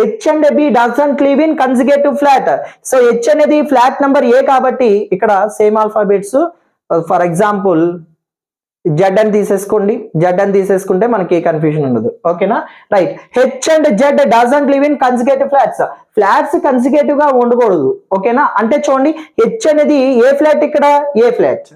H and B doesn't live in consecutive flat. So H అనేది ఫ్లాట్ నెంబర్ A కాబట్టి ఇక్కడ same alphabets. For example Z అని తీసేసుకుంటే మనకి ఏ కన్ఫ్యూజన్ ఉండదు. ఓకేనా? Right. H and Z doesn't live in consecutive flats consecutive గా ఉండకూడదు. ఓకేనా? అంటే చూడండి H అనేది ఏ ఫ్లాట్? ఇక్కడ ఏ ఫ్లాట్.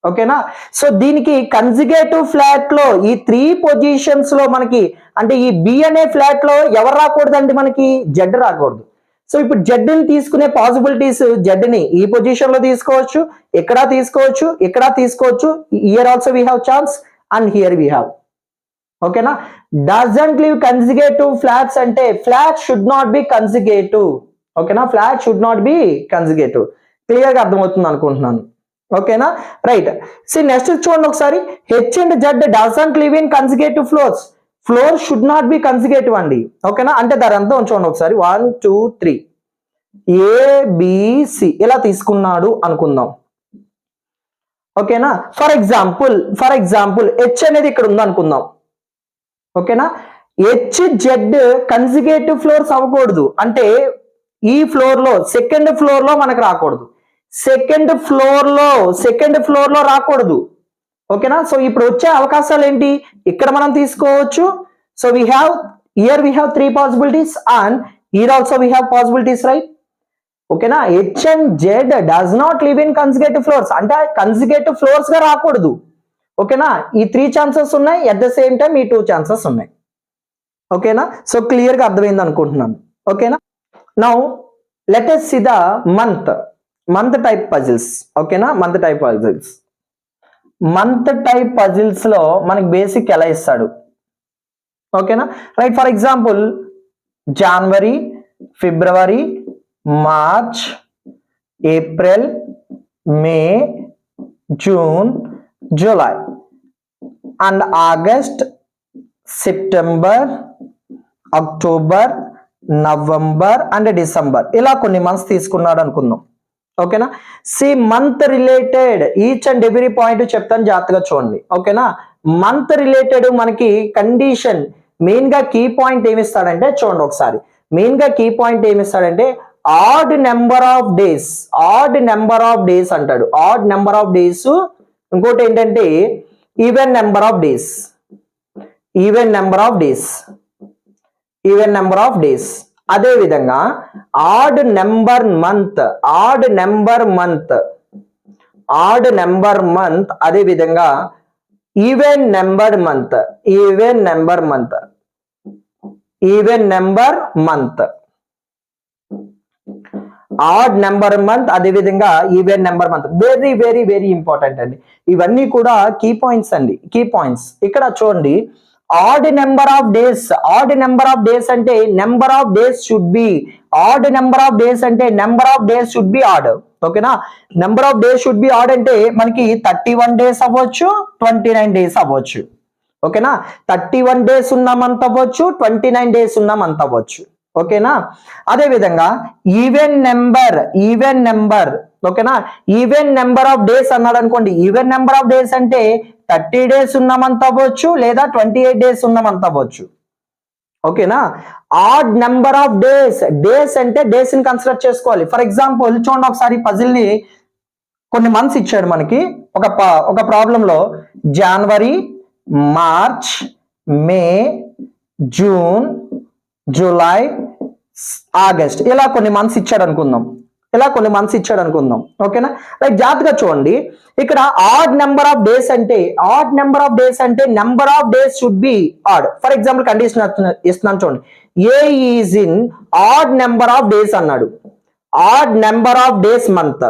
ఓకేనా? సో దీనికి కన్సిక్యూటివ్ ఫ్లాట్ లో ఈ 3 పొజిషన్స్ లో మనకి అంటే ఈ B అనే ఫ్లాట్ లో ఎవరు రాకూడదండి? మనకి Z రాకూడదు. సో ఇప్పుడు Z ని తీసుకునే పాసిబిలిటీస్, Z ని ఈ పొజిషన్ లో తీసుకోవచ్చు, ఇక్కడ తీసుకోవచ్చు. Here also we have chance and here we have. ఓకేనా? డజంట్ లివ్ కన్సిక్యూటివ్ ఫ్లాట్స్ అంటే flat should not be consecutive. ఓకేనా? Flat should not be consecutive. Clear గా అర్థమవుతుంది అనుకుంటున్నాను. ఓకేనా? రైట్. నెక్స్ట్ చూడండి ఒకసారి. H and Z doesn't live in consecutive floor should not be consecutive అండి. ఓకేనా? అంటే దాని అంతా చూడండి ఒకసారి. 1 2 3 ABC ఇలా తీసుకున్నాడు అనుకుందాం. ఓకేనా. ఫర్ ఎగ్జాంపుల్ హెచ్ అనేది ఇక్కడ ఉంది అనుకుందాం. ఓకేనా, హెచ్ జెడ్ కన్సిక్యూటివ్ ఫ్లోర్స్ అవ్వకూడదు. అంటే ఈ ఫ్లోర్ లో సెకండ్ ఫ్లోర్ లో మనకు రాకూడదు, సెకండ్ ఫ్లోర్ లో రాకూడదు. ఓకేనా. సో ఇప్పుడు వచ్చే అవకాశాలు ఏంటి ఇక్కడ మనం తీసుకోవచ్చు. So we have 3 possibilities and here also we have possibilities, right? ఓకేనా. H and Z does not live in consecutive floors, అంటే కన్సిక్యూటివ్ ఫ్లోర్స్ గా రాకూడదు. ఓకేనా. ఈ 3 ఛాన్సెస్ ఉన్నాయి, అట్ ద సేమ్ టైం ఈ 2 ఛాన్సెస్ ఉన్నాయి. ఓకేనా. సో క్లియర్ గా అర్థమైంది అనుకుంటున్నాను. ఓకేనా. Now let us see the month type puzzles. ఓకేనా. మంత్ టైప్ పజిల్స్ లో మనకి బేసిక్ ఎలా ఇస్తాడు. ఓకేనా. Right. For example January, February, March, April, May, June, July and August, September, October, November and December, ఇలా కొన్ని మంత్స్ తీసుకున్నాడు అనుకుందాం. ఓకేనా. See month related each and every point చెప్తాను, జాగ్రత్తగా చూడండి. ఓకేనా. మంత్ రిలేటెడ్ మనకి కండిషన్ మెయిన్ గా కీ పాయింట్ ఏమిస్తాడంటే చూడండి ఒకసారి. మెయిన్ గా కీ పాయింట్ ఏమిస్తాడంటే ఆడ్ నెంబర్ ఆఫ్ డేస్ అంటాడు. Odd number of days. ఇంకోటి ఏంటంటే ఈవెన్ నెంబర్ ఆఫ్ డేస్. అదే విధంగా ఆడ్ నెంబర్ మంత్, అదే విధంగా even number month, odd number month, అదే విధంగా even number month. Very very very important అండి. ఇవన్నీ కూడా కీ పాయింట్స్ అండి, కీ పాయింట్స్. ఇక్కడ చూడండి ఆడ్ నెంబర్ ఆఫ్ డేస్ అంటే number of days should be odd. ఓకేనా. Number of days should be odd అంటే మనకి 31 డేస్ అవ్వచ్చు, 29 డేస్ అవ్వచ్చు. ఓకేనా. 31 డేస్ ఉన్న మంత్ అవ్వచ్చు, 29 డేస్ ఉన్న మంత్ అవ్వచ్చు. ఓకేనా. అదే విధంగా ఈవెన్ నెంబర్. ఓకేనా. ఈవెన్ నెంబర్ ఆఫ్ డేస్ అన్నాడు అనుకోండి. ఈవెన్ నెంబర్ ఆఫ్ డేస్ అంటే 30 డేస్ ఉన్న మంత్ అవ్వచ్చు, లేదా 28 డేస్ ఉన్న మంత్ అవ్వచ్చు. ఓకేనా. ఆడ్ నెంబర్ ఆఫ్ డేస్ అంటే డేస్ ని కన్సిడర్ చేసుకోవాలి. ఫర్ ఎగ్జాంపుల్ చూడండి ఒకసారి పజిల్ ని కొన్ని మంత్స్ ఇచ్చాడు మనకి ఒక ప్రాబ్లం లో. జనవరి, మార్చ్, మే, జూన్, జూలై, ఆగస్ట్, ఇలా కొన్ని మంత్స్ ఇచ్చాడు అనుకుందాం. ఓకేనా. లైక్ జాగ్రత్తగా చూడండి. ఇక్కడ ఆడ్ నెంబర్ ఆఫ్ డేస్ అంటే number of days should be odd. For example condition ఇస్తున్నాను చూడండి. A is in odd number of days అన్నాడు. Odd number of days month.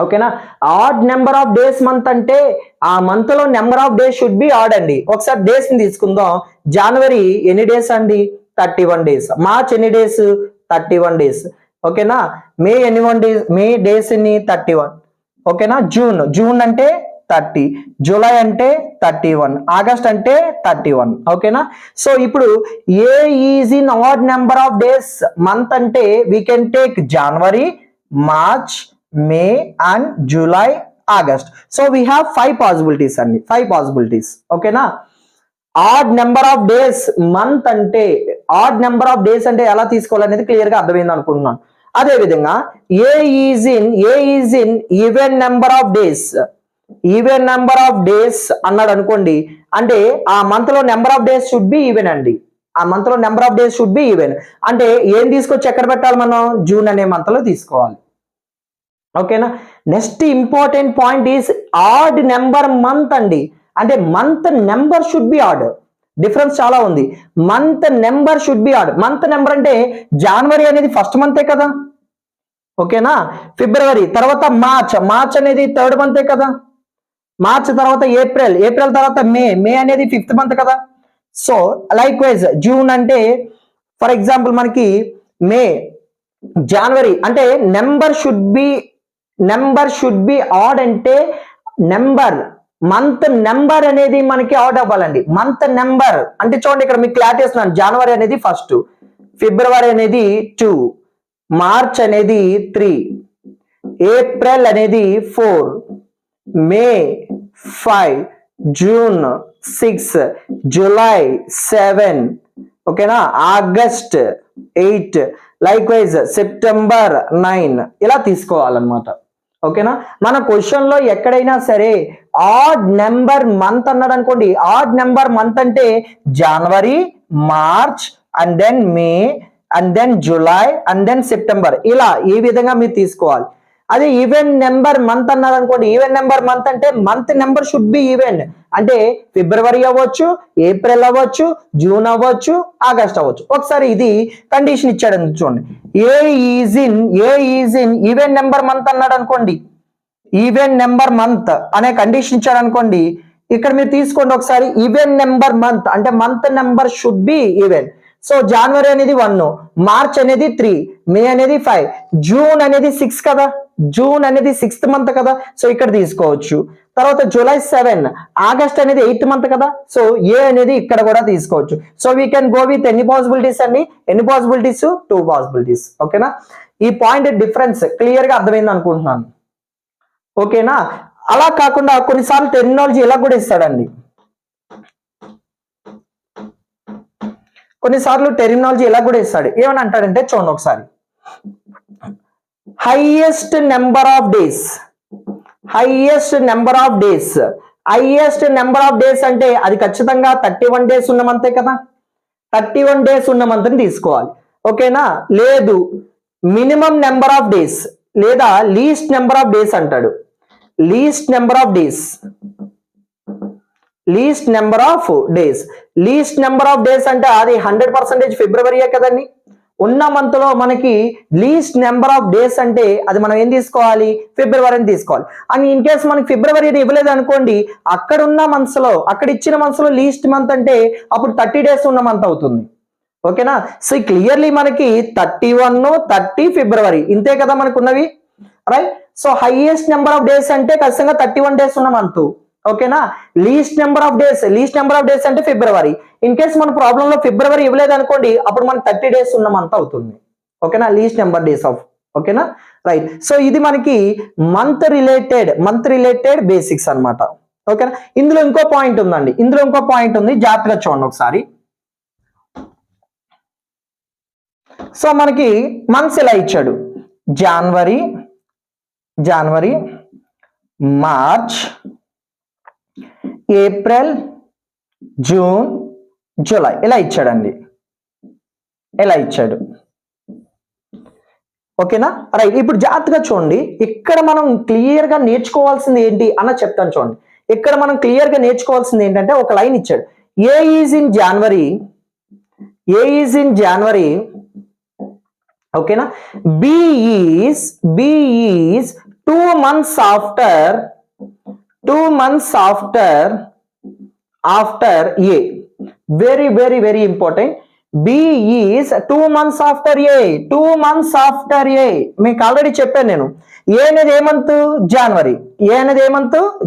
ఓకేనా. Odd number of days month అంటే ఆ మంత్ లో number of days should be odd అండి. ఒకసారి days ని తీసుకుందాం. జనవరి ఎన్ని డేస్ అండి? 31 డేస్. మార్చ్ ఎన్ని డేస్? 31 డేస్. ఓకేనా. మే మే డేస్ ఎన్ని? 31. ఓకేనా. జూన్ అంటే 30, జూలై అంటే 31, ఆగస్ట్ అంటే 31. ఓకేనా. సో ఇప్పుడు A is in odd number of days month అంటే we can take January, March, May and July, August. So we have 5 possibilities అండి, 5 పాసిబిలిటీస్. ఓకేనా. Odd number of days month అంటే ఎలా తీసుకోవాలనేది క్లియర్ గా అర్థమైంది అనుకుంటున్నాను. అదే విధంగా A is in even number of days అన్నాడు అనుకోండి. అంటే ఆ మంత్ లో number of days should be even అండి. అంటే ఏం తీసుకొచ్చి ఎక్కడ పెట్టాలి మనం? జూన్ అనే మంత్ లో తీసుకోవాలి. ఓకేనా. Next important point is odd number month అండి. అంటే month number should be odd. Difference చాలా ఉంది. Month number should be odd. Month number అంటే జనవరి అనేది ఫస్ట్ మంతే కదా. ఓకేనా. ఫిబ్రవరి తర్వాత మార్చ్ అనేది 3rd మంతే కదా. మార్చ్ తర్వాత ఏప్రిల్ తర్వాత మే అనేది 5th మంత్ కదా. సో లైక్ వైజ్ జూన్ అంటే ఫర్ ఎగ్జాంపుల్ మనకి మే, జనవరి అంటే నెంబర్ షుడ్ బి ఆడ్. అంటే మంత్ నెంబర్ అనేది మనకి ఆడ్ అవ్వాలండి. మంత్ నెంబర్ అంటే చూడండి ఇక్కడ మీకు క్లారిటీ ఇస్తున్నాను. జనవరి అనేది 1, ఫిబ్రవరి అనేది 2, మార్చ్ అనేది 3, ఏప్రిల్ అనేది 4, మే 5, జూన్ 6, జూలై 7, ఓకేనా, ఆగస్ట్ 8, లైక్ వైజ్ సెప్టెంబర్ 9 ఇలా తీసుకోవాలన్నమాట. ఓకేనా, మన క్వశ్చన్ లో ఎక్కడైనా సరే ఆడ్ నెంబర్ మంత్ అన్నాడు అనుకోండి, ఆడ్ నెంబర్ మంత్ అంటే January, March and then May and then July and then September, ఇలా ఈ విధంగా మీరు తీసుకోవాలి. అదే ఈవెన్ నెంబర్ మంత్ అన్నారు అనుకోండి, ఈవెన్ నెంబర్ మంత్ అంటే month number should be even, అంటే ఫిబ్రవరి అవ్వచ్చు, ఏప్రిల్ అవ్వచ్చు, జూన్ అవ్వచ్చు, ఆగస్ట్ అవ్వచ్చు. ఒకసారి ఇది కండిషన్ ఇచ్చాడు చూడండి, A is in even number month అన్నాడు అనుకోండి, ఈవెన్ నెంబర్ మంత్ అనే కండిషన్ ఇచ్చాడు అనుకోండి, ఇక్కడ మీరు తీసుకోండి ఒకసారి, ఈవెన్ నెంబర్ మంత్ అంటే month number should be even. So January అనేది 1, మార్చ్ అనేది 3, మే అనేది 5, జూన్ అనేది 6 కదా, జూన్ అనేది 6th మంత్ కదా, సో ఇక్కడ తీసుకోవచ్చు. తర్వాత జూలై 7, ఆగస్ట్ అనేది 8th మంత్ కదా, సో ఏ అనేది ఇక్కడ కూడా తీసుకోవచ్చు. So we can go with ఎన్ని పాసిబిలిటీస్ అండి, ఎన్ని పాసిబిలిటీస్, 2 పాసిబిలిటీస్. ఓకేనా, ఈ పాయింట్ డిఫరెన్స్ క్లియర్ గా అర్థమైంది అనుకుంటున్నాను. ఓకేనా, అలా కాకుండా కొన్నిసార్లు టెర్మినాలజీ ఇలా కూడా ఇస్తాడండి, కొన్నిసార్లు టెర్మినాలజీ ఇలా కూడా ఇస్తాడు. ఏమని అంటాడంటే చూడండి ఒకసారి, highest number of days, highest number of days, highest number of days అంటే అది ఖచ్చితంగా 31 డేస్ ఉన్న మంతే కదా, 31 డేస్ ఉన్న మంత్ ని తీసుకోవాలి. ఓకేనా, లేదు మినిమం నెంబర్ ఆఫ్ డేస్ లేదా లీస్ట్ నెంబర్ ఆఫ్ డేస్ అంటాడు, least number of days, least number of days, least number of days అంటే అది 100% ఫిబ్రవరియే కదండి, ఉన్న మంత్ లో మనకి లీస్ట్ నెంబర్ ఆఫ్ డేస్ అంటే అది మనం ఏం తీసుకోవాలి, ఫిబ్రవరిని తీసుకోవాలి. అని ఇన్ కేస్ మనకి ఫిబ్రవరి ఇవ్వలేదు అనుకోండి, అక్కడ ఉన్న మంత్స్ లో, అక్కడ ఇచ్చిన మంత్స్ లో లీస్ట్ మంత్ అంటే అప్పుడు 30 డేస్ ఉన్న మంత్ అవుతుంది. ఓకేనా, సో క్లియర్లీ మనకి 31, 30 ఫిబ్రవరి ఇంతే కదా మనకు ఉన్నవి, right. So highest number of days అంటే ఖచ్చితంగా 31 డేస్ ఉన్న మంత్. ఓకేనా, least number of days, least number of days అంటే ఫిబ్రవరి. ఇన్ కేస్ మన ప్రాబ్లం లో ఫిబ్రవరి ఇవ్వలేదు అనుకోండి, అప్పుడు మనకి 30 డేస్ ఉన్న మంత్ అవుతుంది. ఓకేనా, లీస్ట్ నెంబర్ డేస్ ఆఫ్. ఓకేనా, రైట్. సో ఇది మనకి మంత్ రిలేటెడ్ బేసిక్స్ అన్నమాట. ఓకేనా, ఇందులో ఇంకో పాయింట్ ఉందండి, ఇందులో ఇంకో పాయింట్ ఉంది, జాగ్రత్తగా చూడండి ఒకసారి. సో మనకి మంత్స్ ఇలా ఇచ్చాడు, జనవరి, మార్చ్, ఏప్రిల్, జూన్, జూలై ఇలా ఇచ్చాడండి, ఇలా ఇచ్చాడు. ఓకేనా, రైట్. ఇప్పుడు జాగ్రత్తగా చూడండి, ఇక్కడ మనం క్లియర్ గా నేర్చుకోవాల్సింది ఏంటి అన్న చెప్తాను చూడండి. ఇక్కడ మనం క్లియర్ గా నేర్చుకోవాల్సింది ఏంటంటే ఒక లైన్ ఇచ్చాడు, ఏ ఈజ్ ఇన్ జనవరి, ఓకేనా, B is 2 months after A. Very important. B is 2 months after A. 2 months after A. మీకు ఆల్రెడీ చెప్పాను నేను, ఏ అనేది ఏ మంత్,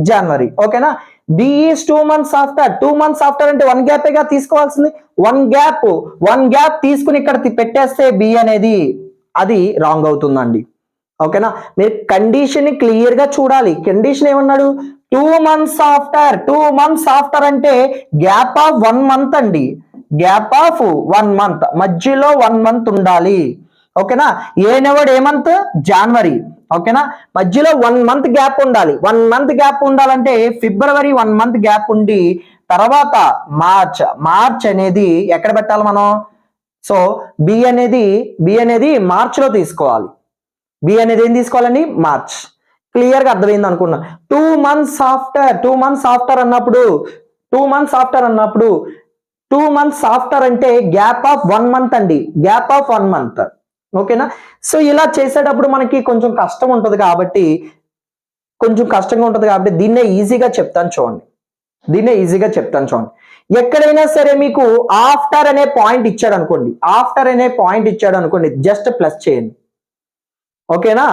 జనవరి. ఓకేనా, B is 2 months after. 2 months after అంటే 1 gap గా తీసుకోవాల్సింది, 1 gap తీసుకుని ఇక్కడ పెట్టేస్తే B అనేది అది రాంగ్ అవుతుందండి. ఓకేనా, మీరు కండిషన్ ని క్లియర్ గా చూడాలి. కండిషన్ ఏమన్నాడు, 2 months after అంటే గ్యాప్ ఆఫ్ 1 month అండి, గ్యాప్ ఆఫ్ 1 month, మధ్యలో 1 month ఉండాలి. ఓకేనా, ఏ మంత్, జనవరి. ఓకేనా, మధ్యలో 1 month గ్యాప్ ఉండాలి. 1 month గ్యాప్ ఉండాలంటే ఫిబ్రవరి 1 month గ్యాప్ ఉండి తర్వాత మార్చ్ అనేది ఎక్కడ పెట్టాలి మనం, సో బి అనేది మార్చ్ లో తీసుకోవాలి. బి అనేది ఏం తీసుకోవాలండి, మార్చ్. క్లియర్ గా అర్థమైంది అనుకున్నా. 2 months after అన్నప్పుడు 2 months after అంటే గ్యాప్ ఆఫ్ 1 month అండి, గ్యాప్ ఆఫ్ 1 month. ఓకేనా, సో ఇలా చేసేటప్పుడు మనకి కొంచెం కష్టంగా ఉంటుంది కాబట్టి దీన్నే ఈజీగా చెప్తాను చూడండి, ఎక్కడైనా సరే మీకు ఆఫ్టర్ అనే పాయింట్ ఇచ్చాడు అనుకోండి, జస్ట్ ప్లస్ చేయండి. ఓకేనా,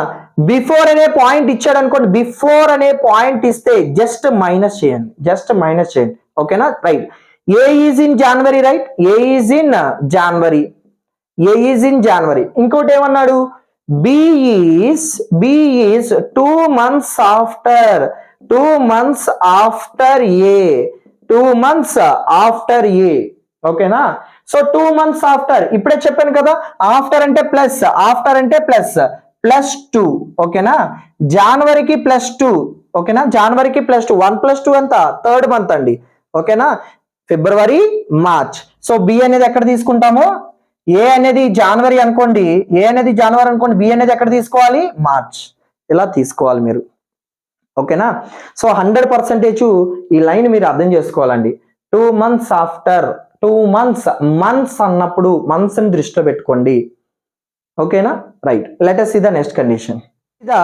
బిఫోర్ అనే పాయింట్ ఇచ్చాడు అనుకోండి, బిఫోర్ అనే పాయింట్ ఇస్తే జస్ట్ మైనస్ చేయండి. ఓకేనా, right. A is in January, right, A is in January. A is in January. ఇంకోటి ఏమన్నాడు, B is 2 months after, 2 months after A, 2 months after A. ఓకేనా. సో 2 months ఆఫ్టర్, ఇప్పుడే చెప్పాను కదా, ఆఫ్టర్ అంటే ప్లస్, ఆఫ్టర్ అంటే +2. ఓకేనా. జనవరికి +2. ఓకేనా. జనవరికి +2, 1 + 2 ఎంత, 3rd month అండి. ఓకేనా. ఫిబ్రవరి, మార్చ్. సో బి అనేది ఎక్కడ తీసుకుంటాము, ఏ అనేది జనవరి అనుకోండి, బి అనేది ఎక్కడ తీసుకోవాలి, మార్చ్. ఇలా తీసుకోవాలి మీరు. ఓకేనా. సో 100% ఈ లైన్ మీరు అర్థం చేసుకోవాలండి. 2 months ఆఫ్టర్, 2 months, మంత్స్ అన్నప్పుడు మంత్స్ ని దృష్టిలో పెట్టుకోండి. ఓకేనా. Right. Let us see the next condition. ఇది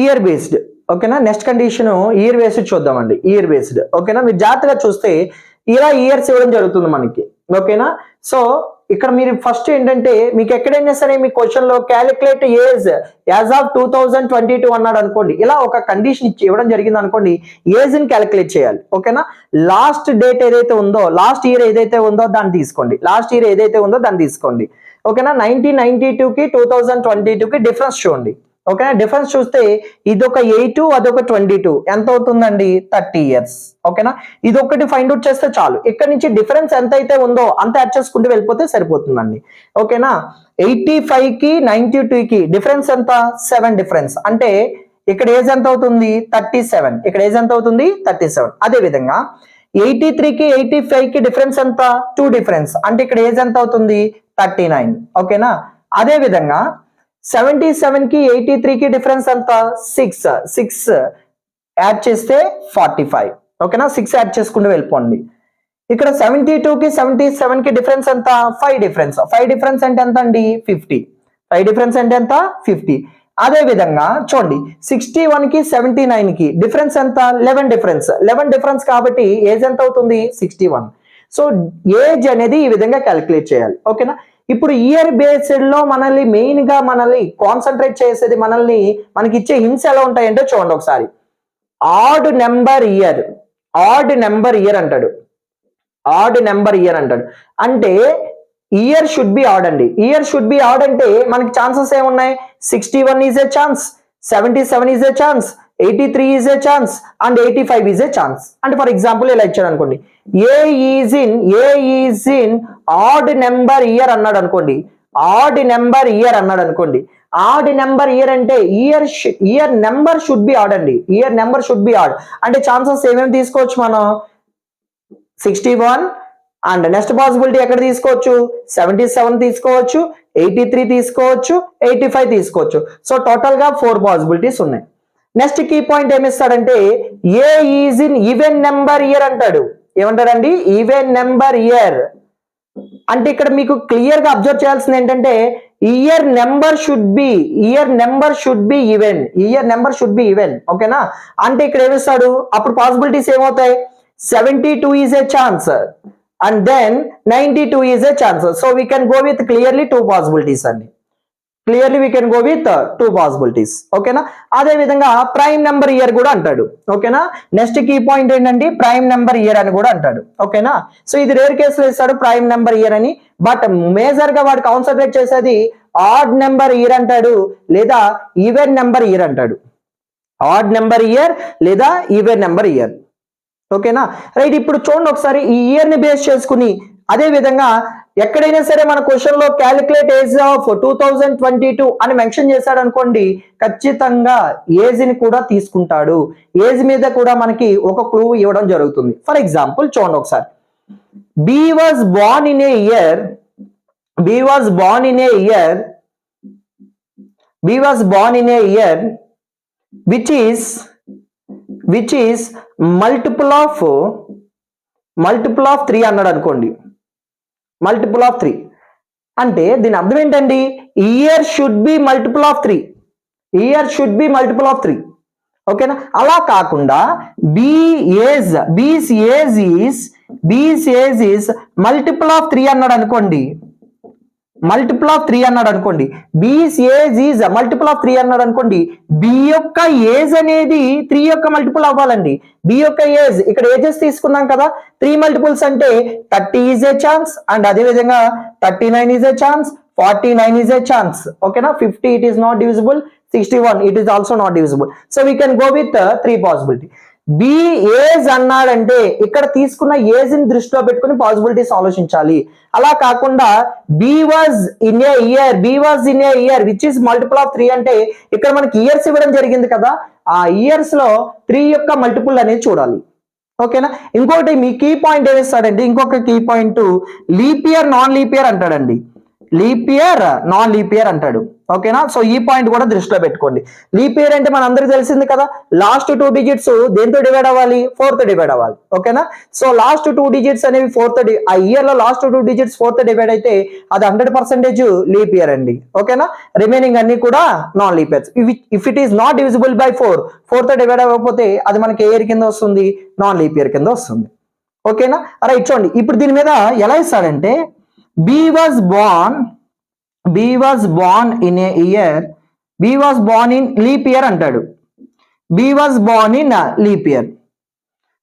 ఇయర్ బేస్డ్. ఓకేనా. నెక్స్ట్ కండిషన్ ఇయర్ బేస్డ్ చూద్దామండి. Year based. ఓకేనా. మీరు జాగ్రత్తగా చూస్తే ఇలా ఇయర్స్ ఇవ్వడం జరుగుతుంది మనకి. ఓకేనా. సో ఇక్కడ మీరు ఫస్ట్ ఏంటంటే, మీకు ఎక్కడైనా సరే మీ క్వశ్చన్ లో క్యాలిక్యులేట్ ఏజ్ యాజ్ ఆఫ్ 2022 అన్నాడు అనుకోండి, ఇలా ఒక కండిషన్ ఇచ్చి ఇవ్వడం జరిగింది అనుకోండి, ఏజ్ ని క్యాలిక్యులేట్ చేయాలి. ఓకేనా. లాస్ట్ డేట్ ఏదైతే ఉందో, లాస్ట్ ఇయర్ ఏదైతే ఉందో దాన్ని తీసుకోండి, లాస్ట్ ఇయర్ ఏదైతే ఉందో దాన్ని తీసుకోండి. ఓకేనా. 1992కి 2022కి డిఫరెన్స్ చూడండి. ఓకేనా. డిఫరెన్స్ చూస్తే ఇదొక 8, అదొక 22, ఎంత అవుతుందండి, 30 years. ఓకేనా. ఇది ఒకటి ఫైండ్ అవుట్ చేస్తే చాలు. ఇక్కడ నుంచి డిఫరెన్స్ ఎంత అయితే ఉందో అంత యాడ్ చేసుకుంటూ వెళ్ళిపోతే సరిపోతుందండి. ఓకేనా. 85కి 92కి డిఫరెన్స్ ఎంత, 7 డిఫరెన్స్. అంటే ఇక్కడ ఏజ్ ఎంత అవుతుంది, 37. ఇక్కడ ఏజ్ ఎంత అవుతుంది, 37. అదే విధంగా 83కి 85కి డిఫరెన్స్ ఎంత, 2 డిఫరెన్స్. అంటే ఇక్కడ ఏజ్ ఎంత అవుతుంది, 39. ఓకేనా. అదే విధంగా 77కి 83కి డిఫరెన్స్ ఎంత, 6 యాడ్ చేస్తే 45. ఓకేనా. 6 యాడ్ చేసుకుంటూ వెళ్ళిపోండి. ఇక్కడ 72కి 77కి డిఫరెన్స్ ఎంత, 5 డిఫరెన్స్. 5 డిఫరెన్స్ అంటే ఎంత అండి, 50. 5 డిఫరెన్స్ అంటే ఎంత, 50. అదే విధంగా చూడండి, 61కి 79కి డిఫరెన్స్ ఎంత, 11 డిఫరెన్స్. 11 డిఫరెన్స్ కాబట్టి ఏజ్ ఎంత అవుతుంది, 61. సో ఏజ్ అనేది ఈ విధంగా క్యాలిక్యులేట్ చేయాలి. ఓకేనా. ఇప్పుడు ఇయర్ బేస్డ్ లో మనల్ని కాన్సన్ట్రేట్ చేసేది, మనకి ఇచ్చే హింట్స్ ఎలా ఉంటాయంటే చూడండి ఒకసారి. ఆడ్ నెంబర్ ఇయర్ అంటాడు. ఆడ్ నెంబర్ ఇయర్ అంటాడు అంటే ఇయర్ షుడ్ బి ఆడ్ అండి. ఇయర్ షుడ్ బి ఆడ్ అంటే మనకి ఛాన్సెస్ ఏమున్నాయి, 61 is a chance, 77 is a chance, 83 is a chance and 85 is a chance. అంటే ఫర్ ఎగ్జాంపుల్ ఇలా ఇచ్చాడు అనుకోండి, A is in odd number year అన్నాడు అనుకోండి, ఆడ్ నెంబర్ ఇయర్ అంటే year number should be odd అండి. Year number should be odd అంటే chances ఏమేమి తీసుకోవచ్చు మనం, 61 అండ్ నెక్స్ట్ పాసిబిలిటీ ఎక్కడ తీసుకోవచ్చు, 77 తీసుకోవచ్చు, 83 తీసుకోవచ్చు, 85 తీసుకోవచ్చు. సో టోటల్ గా 4 పాసిబిలిటీస్ ఉన్నాయి. నెక్స్ట్ కీ పాయింట్ ఏమిస్తాడంటే, A is in even number year అంటాడు. ఏమంటాడండి, ఈవెన్ నెంబర్ ఇయర్ అంటే ఇక్కడ మీకు క్లియర్ గా అబ్జర్వ్ చేయాల్సింది ఏంటంటే, year number should be even. ఓకేనా. అంటే ఇక్కడ ఏమిస్తాడు, అప్పుడు పాసిబిలిటీస్ ఏమవుతాయి, 72 is a chance and then 92 is a chance. So we can go with clearly 2 possibilities అండి. Clearly we can go with 2 possibilities. ఓకేనా. అదే విధంగా ప్రైమ్ నెంబర్ ఇయర్ కూడా అంటాడు. ఓకేనా. నెక్స్ట్ కీ పాయింట్ ఏంటండి, ప్రైమ్ నెంబర్ ఇయర్ అని కూడా అంటాడు. ఓకేనా. సో ఇది రేర్ కేసులో ఇస్తాడు ప్రైమ్ నెంబర్ ఇయర్ అని, బట్ మేజర్ గా వాడు కాన్సన్ట్రేట్ చేసేది ఆడ్ నెంబర్ ఇయర్ అంటాడు లేదా ఈవెన్ నెంబర్ ఇయర్ అంటాడు. ఆడ్ నెంబర్ ఇయర్ లేదా ఈవెన్ నెంబర్ ఇయర్. ఓకేనా. రైట్. ఇప్పుడు చూడండి ఒకసారి ఈ ఇయర్ ని బేస్ చేసుకుని, అదే విధంగా ఎక్కడైనా సరే మన క్వశ్చన్ లో క్యాలిక్యులేట్ ఏజ్ ఆఫ్ 2022 అని మెన్షన్ చేశాడు అనుకోండి, ఖచ్చితంగా ఏజ్ ని కూడా తీసుకుంటాడు. ఏజ్ మీద కూడా మనకి ఒక క్లూ ఇవ్వడం జరుగుతుంది. ఫర్ ఎగ్జాంపుల్ చూడండి ఒకసారి, B was born in a year which is multiple of 3 అన్నాడు అనుకోండి. మల్టిపుల్ ఆఫ్ 3 అంటే దీని అర్థం ఏంటండి, year should be multiple of 3. ఓకేనా. అలా కాకుండా బీస్ ఏజ్ ఈస్ మల్టిపుల్ ఆఫ్ 3 అన్నాడు అనుకోండి. బీస్ ఏజ్ ఈజ్ మల్టిపుల్ ఆఫ్ 3 అన్నాడు అనుకోండి, బి యొక్క ఏజ్ అనేది 3 యొక్క మల్టిపుల్ అవ్వాలండి. బి యొక్క ఏజ్ ఇక్కడ ఏజెస్ తీసుకున్నాం కదా, 3 మల్టిపుల్స్ అంటే 30 ఈజ్ ఏ ఛాన్స్ అండ్ అదే విధంగా 39 is a chance, 49 is a chance. Okay na, 50 it is not divisible, 61 it is also not divisible. So we can go with 3 possibility. B age అన్నాడంటే ఇక్కడ తీసుకున్న age ని దృష్టిలో పెట్టుకుని possibilities ఆలోచించాలి. అలా కాకుండా B was in a year which is multiple of 3 అంటే ఇక్కడ మనకి ఇయర్స్ ఇవ్వడం జరిగింది కదా, ఆ ఇయర్స్ లో 3 యొక్క మల్టిపుల్ అనేది చూడాలి. ఓకేనా. ఇంకొకటి మీ కీ పాయింట్ ఏమిస్తాడండి, ఇంకొక key point leap year non leap year అంటాడండి. Leap year non leap year అంటాడు. ఓకేనా. సో ఈ పాయింట్ కూడా దృష్టిలో పెట్టుకోండి. లీప్ ఇయర్ అంటే మన అందరికి తెలిసింది కదా, లాస్ట్ 2 డిజిట్స్ దేంతో డివైడ్ అవ్వాలి, 4 తో డివైడ్ అవ్వాలి. ఓకేనా. సో లాస్ట్ 2 డిజిట్స్ అనేవి 4 తో ఆ ఇయర్ లో లాస్ట్ 2 డిజిట్స్ 4 తో డివైడ్ అయితే అది 100% లీప్ ఇయర్ అండి. ఓకేనా. రిమైనింగ్ అన్ని కూడా non leap years. If it is not divisible by 4 తో డివైడ్ అవ్వకపోతే అది మనకి ఏ ఇయర్ కింద వస్తుంది, నాన్ లీప్ ఇయర్ కింద వస్తుంది. ఓకేనా. రైట్, చూడండి ఇప్పుడు దీని మీద ఎలా ఇస్తాడంటే B was born in a year, B was born in leap year అంటాడు. B was born in leap year.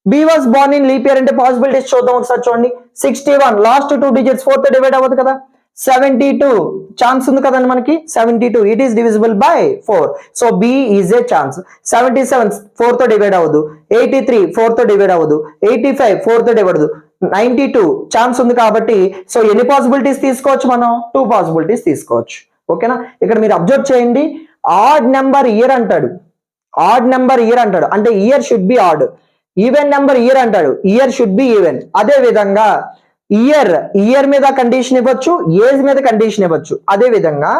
B was born in leap year అంటే పాసిబిలిటీస్ చూద్దాం ఒకసారి. చూడండి 61 లాస్ట్ 2 డిజిట్స్ 4 తో డివైడ్ అవ్వదు కదా, 72 ఛాన్స్ ఉంది కదండి మనకి, 72 it is divisible by 4. So B is a chance. 77 4 తో డివైడ్ అవ్వదు, 83 4 తో డివైడ్ అవ్వదు, 85 4 తో డివైడ్ అవ్వదు, 92 ఛాన్స్ ఉంది కాబట్టి సో ఎన్ని పాసిబిలిటీస్ తీసుకోవచ్చు మనం, 2 పాసిబిలిటీస్ తీసుకోవచ్చు. ఓకేనా. ఇక్కడ మీరు అబ్జర్వ్ చేయండి, ఆడ్ నెంబర్ ఇయర్ అంటాడు, ఆడ్ నెంబర్ ఇయర్ అంటాడు అంటే year should be odd. Even number year అంటాడు, ఇయర్ షుడ్ బి ఈవెన్. అదే విధంగా ఇయర్ మీద కండిషన్ ఇవ్వచ్చు, ఏజ్ మీద కండిషన్ ఇవ్వచ్చు. అదే విధంగా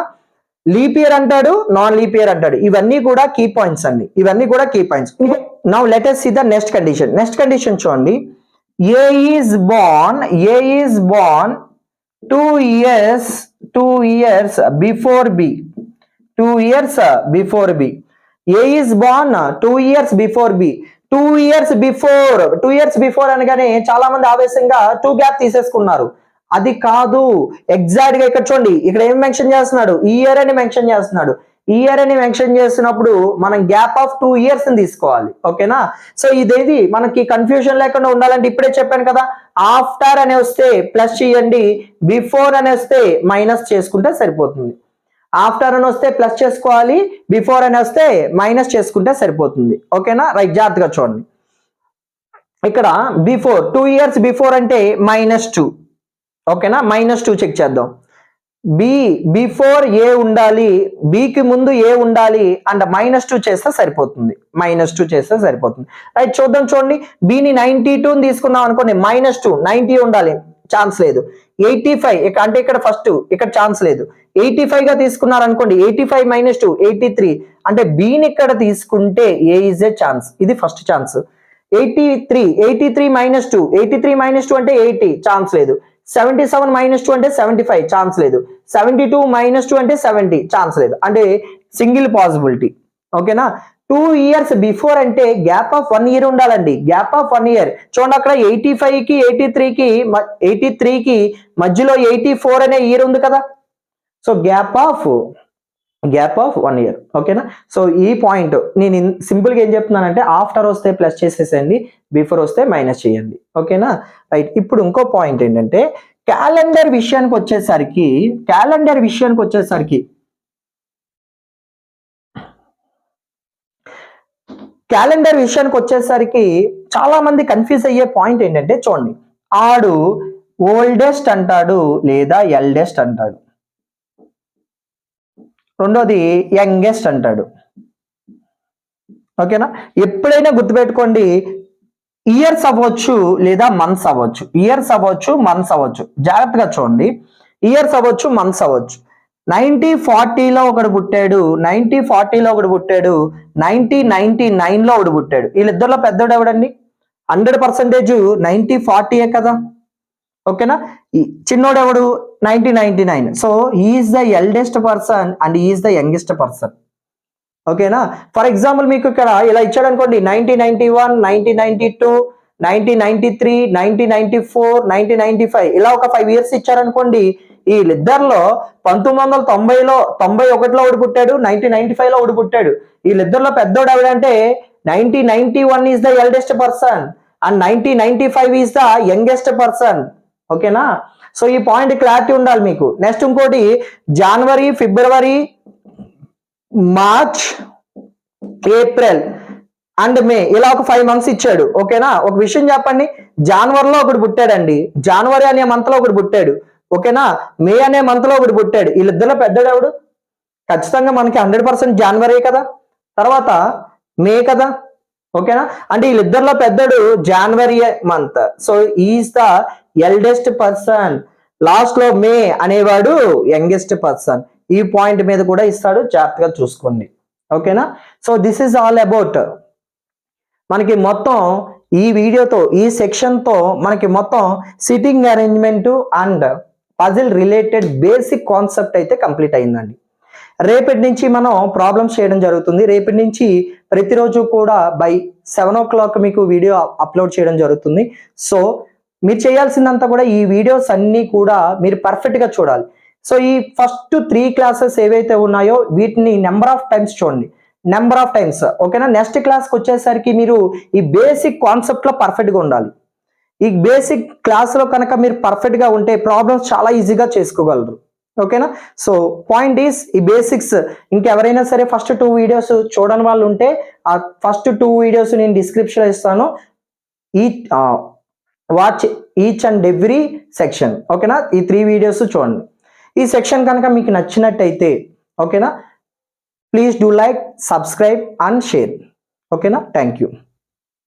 లీప్ ఇయర్ అంటాడు, నాన్ లీప్ ఇయర్ అంటాడు. ఇవన్నీ కూడా కీ పాయింట్స్ అండి, ఇవన్నీ కూడా key points. Now let us see the next condition. Next condition చూడండి, A is born 2 years before B. 2 years before B. A is born 2 years before B. 2 years before అనగానే చాలా మంది ఆవేశంగా 2 గ్యాప్ తీసేసుకున్నారు. అది కాదు, ఎగ్జాక్ట్ గా ఇక్కడ చూడండి, ఇక్కడ ఏం మెన్షన్ చేస్తున్నాడు, ఇయర్ అని మెన్షన్ చేస్తున్నాడు. ఇయర్ అని మెన్షన్ చేసినప్పుడు మనం గ్యాప్ ఆఫ్ 2 years ని తీసుకోవాలి. ఓకేనా. సో ఇదేది మనకి కన్ఫ్యూజన్ లేకుండా ఉండాలంటే ఇప్పుడే చెప్పాను కదా, ఆఫ్టర్ అని వస్తే ప్లస్ చేయండి, బిఫోర్ అని వస్తే మైనస్ చేసుకుంటే సరిపోతుంది. ఆఫ్టర్ అని వస్తే ప్లస్ చేసుకోవాలి, బిఫోర్ అని వస్తే మైనస్ చేసుకుంటే సరిపోతుంది. ఓకేనా. రైట్, జాగ్రత్తగా చూడండి. ఇక్కడ బిఫోర్ 2 years బిఫోర్ అంటే -2. ఓకేనా. -2 చెక్ చేద్దాం. బిఫోర్ ఏ ఉండాలి, బికి ముందు ఏ ఉండాలి అండ్ -2 చేస్తే సరిపోతుంది, -2 చేస్తే సరిపోతుంది. రైట్, చూద్దాం. చూడండి, బిని 92 తీసుకున్నాం అనుకోండి, -2 90 ఉండాలి, ఛాన్స్ లేదు. 85 అంటే ఇక్కడ ఫస్ట్ ఇక్కడ ఛాన్స్ లేదు. 85 గా తీసుకున్నారు అనుకోండి, 85 - 2 83 అంటే బిని ఇక్కడ తీసుకుంటే ఏ ఇస్ ఏ ఛాన్స్, ఇది ఫస్ట్ ఛాన్స్. 83 - 2 అంటే 80 ఛాన్స్ లేదు. 77 - 2 అంటే 75 ఛాన్స్ లేదు. 72 - 2 అంటే 70 ఛాన్స్ లేదు, అంటే సింగిల్ పాసిబిలిటీ. ఓకేనా. 2 years బిఫోర్ అంటే గ్యాప్ ఆఫ్ 1 year ఉండాలండి, గ్యాప్ ఆఫ్ 1 year. చూడండి అక్కడ 85 కి 83 కి మధ్యలో 84 అనే ఇయర్ ఉంది కదా, సో గ్యాప్ ఆఫ్ 1 year. ఓకేనా. సో ఈ పాయింట్ నేను సింపుల్ గా ఏం చెప్తున్నానంటే ఆఫ్టర్ వస్తే ప్లస్ చేసేసేయండి, బిఫోర్ వస్తే మైనస్ చేయండి. ఓకేనా. రైట్, ఇప్పుడు ఇంకో పాయింట్ ఏంటంటే క్యాలెండర్ విషయానికి వచ్చేసరికి చాలా మంది కన్ఫ్యూజ్ అయ్యే పాయింట్ ఏంటంటే చూడండి, ఆడు ఓల్డెస్ట్ అంటాడు లేదా ఎల్డెస్ట్ అంటాడు, రెండోది యంగెస్ట్ అంటాడు. ఓకేనా. ఎప్పుడైనా గుర్తుపెట్టుకోండి, ఇయర్స్ అవ్వచ్చు లేదా మంత్స్ అవ్వచ్చు, మంత్స్ అవ్వచ్చు. జాగ్రత్తగా చూడండి, ఇయర్స్ అవ్వచ్చు, మంత్స్ అవ్వచ్చు. 1940లో ఒకడు పుట్టాడు, 1999లో ఒకడు పుట్టాడు. వీళ్ళిద్దరిలో పెద్దోడు ఎవడండి, 100% 1940 కదా. ఓకేనా. చిన్నోడు ఎవడు, 1999. So is the eldest person and is the youngest person. ఓకేనా. ఫర్ ఎగ్జాంపుల్ మీకు ఇక్కడ ఇలా ఇచ్చాడు అనుకోండి, 1991, 1992, 1993, 1994, 1995 ఇలా ఒక 5 years ఇచ్చారనుకోండి. వీళ్ళిద్దరిలో 1990లో 91లో ఒకటి పుట్టాడు, 1995లో ఒకటి పుట్టాడు. వీళ్ళిద్దరిలో పెద్దోడు ఎవడంటే 1991 is the eldest person and 1995 is the youngest person. ఓకేనా. సో ఈ పాయింట్ క్లారిటీ ఉండాలి మీకు. నెక్స్ట్ ఇంకోటి జనవరి, ఫిబ్రవరి, మార్చ్, ఏప్రిల్ అండ్ మే ఇలా ఒక 5 months ఇచ్చాడు. ఓకేనా? ఒక విషయం చెప్పండి, జనవరిలో ఒకడు పుట్టాడండి, జనవరి అనే మంత్ లో ఒకడు పుట్టాడు. ఓకేనా? మే అనే మంత్ లో ఒకడు పుట్టాడు. వీళ్ళిద్దరిలో పెద్దడు ఎవడు? ఖచ్చితంగా మనకి 100% జనవరి కదా, తర్వాత మే కదా. ఓకేనా? అంటే వీళ్ళిద్దరిలో పెద్దడు January month. So is the eldest person. Last లో మే అనేవాడు యంగెస్ట్ పర్సన్. ఈ పాయింట్ మీద కూడా ఇస్తాడు, జాగ్రత్తగా చూసుకోండి. ఓకేనా? So this is all about మనకి మొత్తం ఈ వీడియోతో, ఈ సెక్షన్తో మనకి మొత్తం sitting arrangement and puzzle related basic concept అయితే కంప్లీట్ అయిందండి. రేపటి నుంచి మనం ప్రాబ్లమ్స్ చేయడం జరుగుతుంది. రేపటి నుంచి ప్రతిరోజు కూడా బై 7 o'clock మీకు వీడియో అప్లోడ్ చేయడం జరుగుతుంది. సో మీరు చేయాల్సిందంతా కూడా ఈ వీడియోస్ అన్నీ కూడా మీరు పర్ఫెక్ట్గా చూడాలి. సో ఈ ఫస్ట్ 3 classes ఏవైతే ఉన్నాయో వీటిని నెంబర్ ఆఫ్ టైమ్స్ చూడండి, నెంబర్ ఆఫ్ టైమ్స్. ఓకేనా? నెక్స్ట్ క్లాస్కి వచ్చేసరికి మీరు ఈ బేసిక్ కాన్సెప్ట్లో పర్ఫెక్ట్గా ఉండాలి. ఈ బేసిక్ క్లాస్లో కనుక మీరు పర్ఫెక్ట్గా ఉంటే ప్రాబ్లమ్స్ చాలా ఈజీగా చేసుకోగలరు. ఓకేనా? సో పాయింట్ ఈస్ ఈ బేసిక్స్. ఇంకెవరైనా సరే ఫస్ట్ 2 వీడియోస్ చూడని వాళ్ళు ఉంటే ఆ ఫస్ట్ 2 వీడియోస్ నేను డిస్క్రిప్షన్లో ఇస్తాను. Watch each and every section. ఓకేనా? ఈ 3 వీడియోస్ చూడండి. ఈ సెక్షన్ కనుక మీకు నచ్చినట్టయితే ఓకేనా, please do like, subscribe and share. ఓకేనా? Thank you.